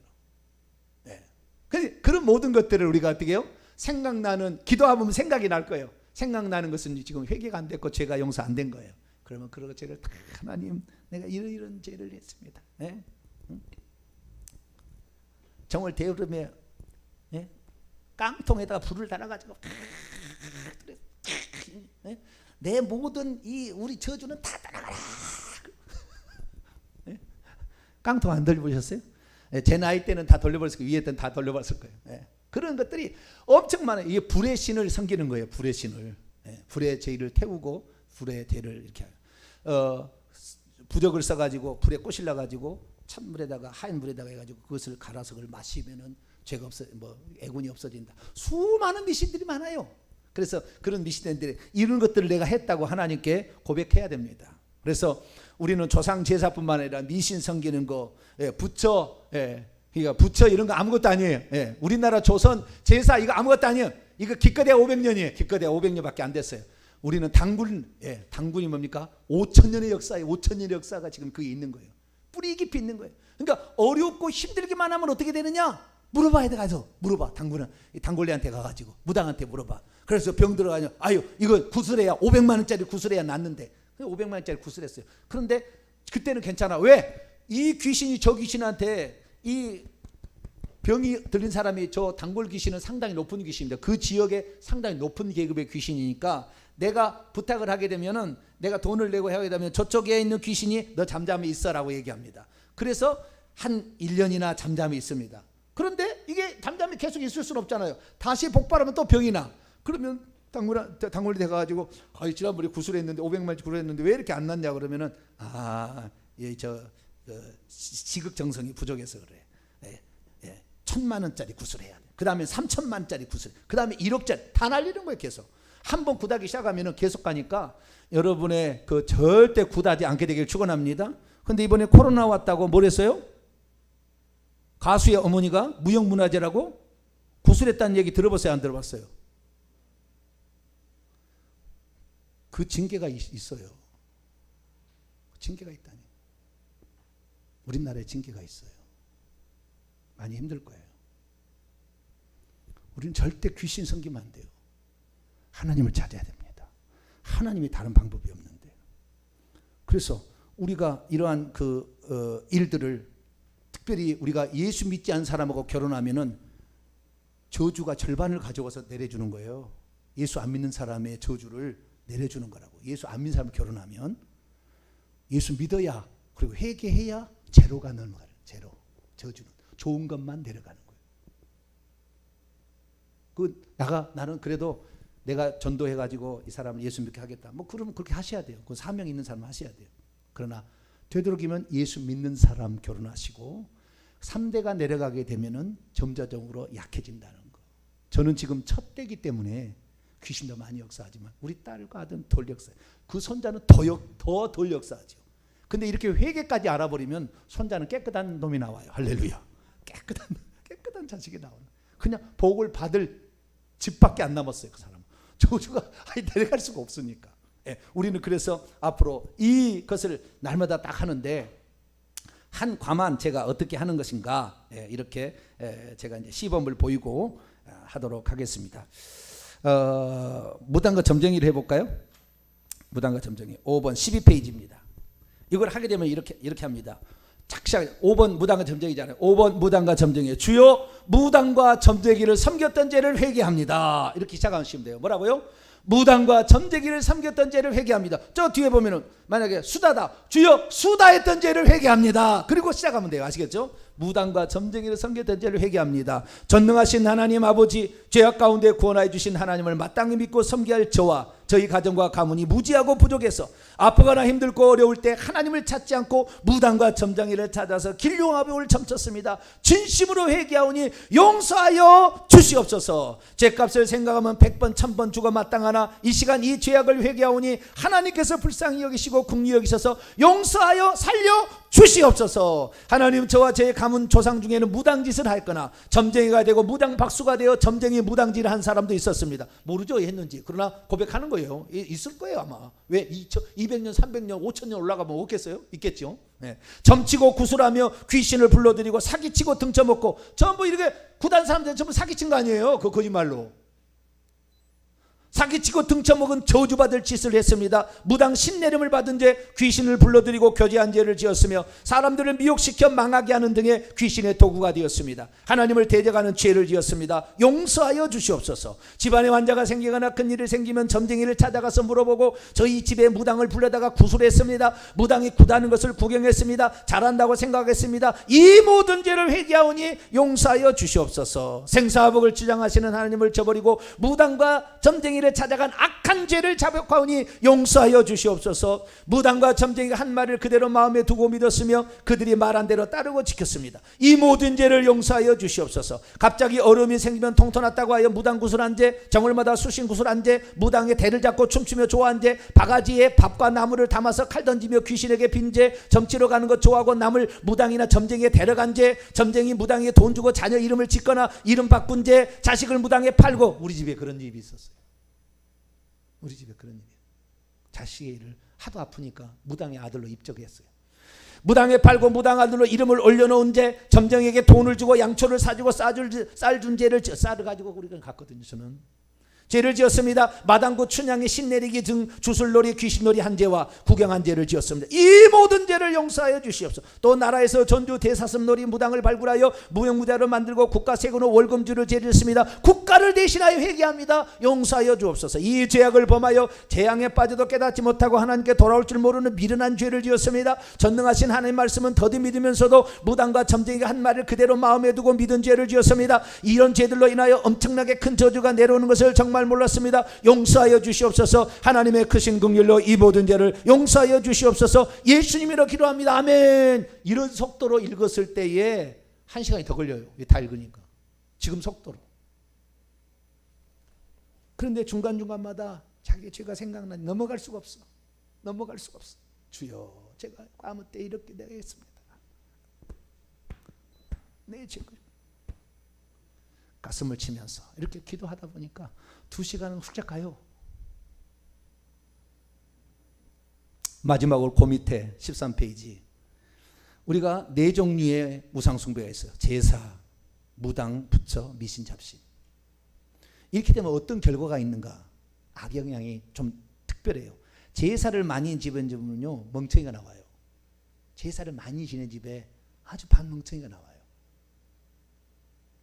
그런 모든 것들을 우리가 어떻게 해요? 생각나는 기도하면 생각이 날 거예요. 생각나는 것은 지금 회개가 안 됐고 죄가 용서 안 된 거예요. 그러면 그런 죄를 다 하나님 내가 이런 죄를 했습니다. 정월 대보름에 깡통에다가 불을 달아가지고 내 모든 우리 저주는 다 따라가라. 깡통 안 돌려보셨어요? 제 나이 때는 다 돌려버렸을 거예요. 위에 때는 다 돌려버렸을 거예요. 그런 것들이 엄청 많아요. 이게 불의 신을 섬기는 거예요. 불의 신을. 불의 죄를 태우고 불의 대를 이렇게 부적을 써가지고 불에 꼬실러가지고 찬물에다가 하얀 물에다가 해가지고 그것을 갈아서 그걸 마시면은 죄가 애군이 없어진다. 수많은 미신들이 많아요. 그래서 그런 미신들이 이런 것들을 내가 했다고 하나님께 고백해야 됩니다. 그래서 우리는 조상 제사뿐만 아니라 미신 섬기는 거, 부처, 그러니까 부처 이런 거 아무것도 아니에요. 우리나라 조선 제사 이거 아무것도 아니에요. 이거 기껏해야 500년이에요. 기껏해야 500년밖에 안 됐어요. 우리는 당군이 뭡니까? 5,000년의 역사에 5,000년의 역사가 지금 그게 있는 거예요. 뿌리 깊이 있는 거예요. 그러니까 어렵고 힘들기만 하면 어떻게 되느냐? 물어봐야 돼. 가서 물어봐. 단골레한테 가가지고 무당한테 물어봐. 그래서 병 들어가냐? 아유 이거 구슬해야 500만 원짜리 구슬해야 낫는데 500만 원짜리 구슬했어요. 그런데 그때는 괜찮아. 왜? 이 귀신이 저 귀신한테 이 병이 들린 사람이 저 단골 귀신은 상당히 높은 귀신입니다. 그 지역에 상당히 높은 계급의 귀신이니까 내가 부탁을 하게 되면은 내가 돈을 내고 하게 되면 저쪽에 있는 귀신이 너 잠잠히 있어라고 얘기합니다. 그래서 한 1년이나 잠잠히 있습니다. 그런데 이게 잠잠히 계속 있을 수는 없잖아요. 다시 복발하면 또 병이 나. 그러면 단골이 돼가지고 지난번에 구슬했는데 500만원짜리 구슬했는데 왜 이렇게 안 났냐 그러면은 저 지극정성이 부족해서 그래. 1,000만 원짜리 구슬해야 돼. 그 다음에 3,000만 원짜리 구슬. 그 다음에 1억짜리 다 날리는 거예요. 계속. 한번 굿하기 시작하면 계속 가니까 여러분의 그 절대 굿하지 않게 되길 축원합니다. 근데 이번에 코로나 왔다고 뭘 했어요? 가수의 어머니가 무형문화재라고 구슬했다는 얘기 들어봤어요? 안 들어봤어요? 그 징계가 있어요. 징계가 있다니. 우리나라에 징계가 있어요. 많이 힘들 거예요. 우리는 절대 귀신 섬기면 안 돼요. 하나님을 찾아야 됩니다. 하나님이 다른 방법이 없는데. 그래서 우리가 이러한 일들을 특별히 우리가 예수 믿지 않은 사람하고 결혼하면은 저주가 절반을 가져와서 내려주는 거예요. 예수 안 믿는 사람의 저주를 내려주는 거라고. 예수 안 믿는 사람 결혼하면 예수 믿어야 그리고 회개해야 제로가 넘어가요. 제로. 저주는 좋은 것만 내려가는 거예요. 나는 그래도 내가 전도해가지고 이 사람을 예수 믿게 하겠다. 뭐 그러면 그렇게 하셔야 돼요. 그 사명 있는 사람 하셔야 돼요. 그러나 되도록이면 예수 믿는 사람 결혼하시고 3대가 내려가게 되면은 점차적으로 약해진다는 거. 저는 지금 첫 대기 때문에 귀신도 많이 역사하지만 우리 딸과 아들 덜 역사해요. 그 손자는 더 덜 역사하죠. 근데 이렇게 회개까지 알아버리면 손자는 깨끗한 놈이 나와요. 할렐루야. 깨끗한 자식이 나오는. 그냥 복을 받을 집밖에 안 남았어요. 그 사람. 저주가 내려갈 수가 없으니까. 우리는 그래서 앞으로 이것을 날마다 딱 하는데 한 과만 제가 어떻게 하는 것인가 이렇게 제가 이제 시범을 보이고 하도록 하겠습니다. 무당과 점쟁이를 해볼까요? 무당과 점쟁이 5번 12페이지입니다. 이걸 하게 되면 이렇게 합니다. 착시하게 5번 무당과 점쟁이잖아요. 5번 무당과 점쟁이. 주여 무당과 점쟁이를 섬겼던 죄를 회개합니다. 이렇게 시작하시면 돼요. 뭐라고요? 무당과 점쟁이를 섬겼던 죄를 회개합니다. 저 뒤에 보면은 만약에 수다다. 주여 수다했던 죄를 회개합니다. 그리고 시작하면 돼요. 아시겠죠? 무당과 점쟁이를 섬겼던 죄를 회개합니다. 전능하신 하나님 아버지, 죄악 가운데 구원하여 주신 하나님을 마땅히 믿고 섬기할 저와 저희 가정과 가문이 무지하고 부족해서 아프거나 힘들고 어려울 때 하나님을 찾지 않고 무당과 점쟁이를 찾아서 길용합을 점쳤습니다. 진심으로 회개하오니 용서하여 주시옵소서. 죄값을 생각하면 100번 1000번 죽어 마땅하나 이 시간 이 죄악을 회개하오니 하나님께서 불쌍히 여기시고 긍휼히 여기셔서 용서하여 살려 주시옵소서. 하나님, 저와 제 가문 조상 중에는 무당짓을 했거나 점쟁이가 되고 무당 박수가 되어 점쟁이 무당질을 한 사람도 있었습니다. 모르죠, 왜 했는지. 그러나 고백하는 거예요. 있을 거예요 아마. 왜 200년 300년 5000년 올라가면 없겠어요? 있겠죠. 점치고 구슬하며 귀신을 불러들이고 사기치고 등쳐먹고 전부 이렇게 구단 사람들 전부 사기친 거 아니에요? 그 거짓말로 사기치고 등쳐먹은 저주받을 짓을 했습니다. 무당 신내림을 받은 죄, 귀신을 불러들이고 교제한 죄를 지었으며 사람들을 미혹시켜 망하게 하는 등의 귀신의 도구가 되었습니다. 하나님을 대적하는 죄를 지었습니다. 용서하여 주시옵소서. 집안에 환자가 생기거나 큰일이 생기면 점쟁이를 찾아가서 물어보고 저희 집에 무당을 불러다가 구술했습니다. 무당이 굿하는 것을 구경했습니다. 잘한다고 생각했습니다. 이 모든 죄를 회개하오니 용서하여 주시옵소서. 생사화복을 주장하시는 하나님을 저버리고 무당과 점쟁이를 찾아간 악한 죄를 자백하오니 용서하여 주시옵소서. 무당과 점쟁이가 한 말을 그대로 마음에 두고 믿었으며 그들이 말한 대로 따르고 지켰습니다. 이 모든 죄를 용서하여 주시옵소서. 갑자기 어려움이 생기면 통터났다고 하여 무당 구슬한 죄, 정월마다 수신 구슬한 죄, 무당의 대를 잡고 춤추며 좋아한 죄, 바가지에 밥과 나무를 담아서 칼 던지며 귀신에게 빈 죄, 점치러 가는 것 좋아하고 남을 무당이나 점쟁이에 데려간 죄, 점쟁이 무당에게 돈 주고 자녀 이름을 짓거나 이름 바꾼 죄, 자식을 무당에 팔고. 우리 집에 그런 일이 있었어요. 우리 집에 그런 일이에요. 자식의 일을 하도 아프니까 무당의 아들로 입적했어요. 무당에 팔고 무당 아들로 이름을 올려놓은 죄, 점쟁이에게 돈을 주고 양초를 사주고 쌀 준 죄를 쌀을 가지고 우리가 갔거든요. 저는 죄를 지었습니다. 마당고 춘향의 신내리기 등 주술놀이 귀신놀이 한 죄와 구경한 죄를 지었습니다. 이 모든 죄를 용서하여 주시옵소서. 또 나라에서 전주 대사슴놀이 무당을 발굴하여 무형무자로 만들고 국가 세금으로 월금주를 죄졌습니다. 국가를 대신하여 회개합니다. 용서하여 주옵소서. 이 죄악을 범하여 재앙에 빠져도 깨닫지 못하고 하나님께 돌아올 줄 모르는 미련한 죄를 지었습니다. 전능하신 하나님 말씀은 더디 믿으면서도 무당과 점쟁이가 한 말을 그대로 마음에 두고 믿은 죄를 지었습니다. 이런 죄들로 인하여 엄청나게 큰 저주가 내려오는 것을 정말 정말 몰랐습니다. 용서하여 주시옵소서. 하나님의 크신 긍휼로 이 모든 죄를 용서하여 주시옵소서. 예수님이라 기도합니다. 아멘. 이런 속도로 읽었을 때에 1시간이 더 걸려요. 다 읽으니까. 지금 속도로. 그런데 중간중간마다 자기 죄가 생각나니 넘어갈 수가 없어. 넘어갈 수가 없어. 주여, 제가 아무 때 이렇게 되겠습니다. 내 죄가. 가슴을 치면서 이렇게 기도하다 보니까 2시간은 훌쩍 가요. 마지막으로 그 밑에 13페이지. 우리가 4종류의 우상숭배가 있어요. 제사, 무당, 부처, 미신, 잡신. 이렇게 되면 어떤 결과가 있는가? 악영향이 좀 특별해요. 제사를 많이 지는 집은요, 멍청이가 나와요. 제사를 많이 지는 집에 아주 반멍청이가 나와요.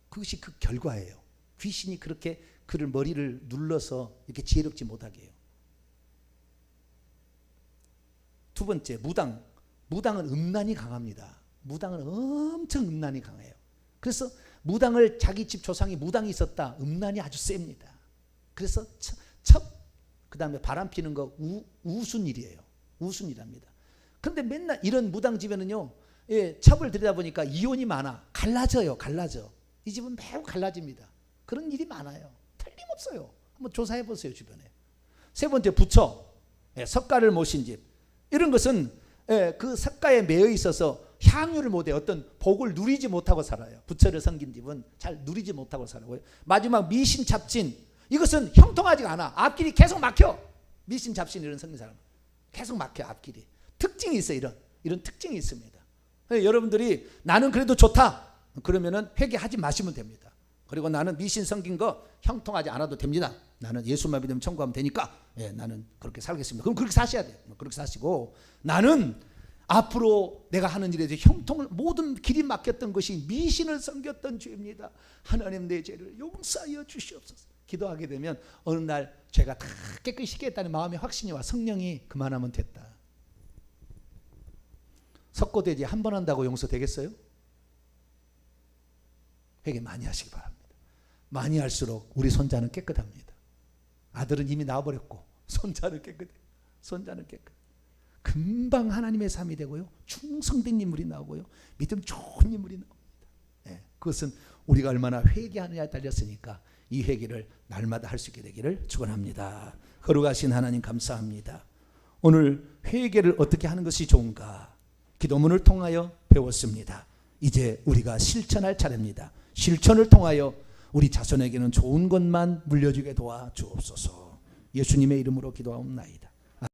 그것이 그 결과예요. 귀신이 그렇게 그를 머리를 눌러서 이렇게 지혜롭지 못하게 해요. 두 번째, 무당. 무당은 음란이 강합니다. 무당은 엄청 음란이 강해요. 그래서 무당을 자기 집 조상이 무당이 있었다. 음란이 아주 셉니다. 그래서 그 다음에 바람 피는 거 우순일이에요. 우순이랍니다. 그런데 맨날 이런 무당 집에는요, 첩을 들이다 보니까 이혼이 많아. 갈라져요. 갈라져. 이 집은 매우 갈라집니다. 그런 일이 많아요. 틀림없어요. 한번 조사해 보세요, 주변에. 세 번째, 부처. 석가를 모신 집. 이런 것은 그 석가에 매여 있어서 향유를 못해 어떤 복을 누리지 못하고 살아요. 부처를 섬긴 집은 잘 누리지 못하고 살아요. 마지막 미신 잡신. 이것은 형통하지가 않아. 앞길이 계속 막혀. 미신 잡신 이런 섬긴 사람 계속 막혀. 앞길이. 특징이 있어요. 이런 특징이 있습니다. 여러분들이 나는 그래도 좋다. 그러면은 회개하지 마시면 됩니다. 그리고 나는 미신 섬긴 거 형통하지 않아도 됩니다. 나는 예수만 믿으면 천국하면 되니까 나는 그렇게 살겠습니다. 그럼 그렇게 사셔야 돼요. 그렇게 사시고, 나는 앞으로 내가 하는 일에 대해 형통을, 모든 길이 막혔던 것이 미신을 섬겼던 죄입니다. 하나님, 내 죄를 용서하여 주시옵소서. 기도하게 되면 어느 날 죄가 다 깨끗이 씻겠다는 마음의 확신이 와 성령이 그만하면 됐다. 석고대죄 한 번 한다고 용서되겠어요? 회개 많이 하시기 바랍니다. 많이 할수록 우리 손자는 깨끗합니다. 아들은 이미 나와버렸고 손자는 깨끗해. 손자는 깨끗. 금방 하나님의 삶이 되고요, 충성된 인물이 나오고요, 믿음 좋은 인물이 나옵니다. 그것은 우리가 얼마나 회개하느냐에 달렸으니까 이 회개를 날마다 할 수 있게 되기를 축원합니다. 거룩하신 하나님, 감사합니다. 오늘 회개를 어떻게 하는 것이 좋은가 기도문을 통하여 배웠습니다. 이제 우리가 실천할 차례입니다. 실천을 통하여 우리 자손에게는 좋은 것만 물려주게 도와 주옵소서. 예수님의 이름으로 기도하옵나이다.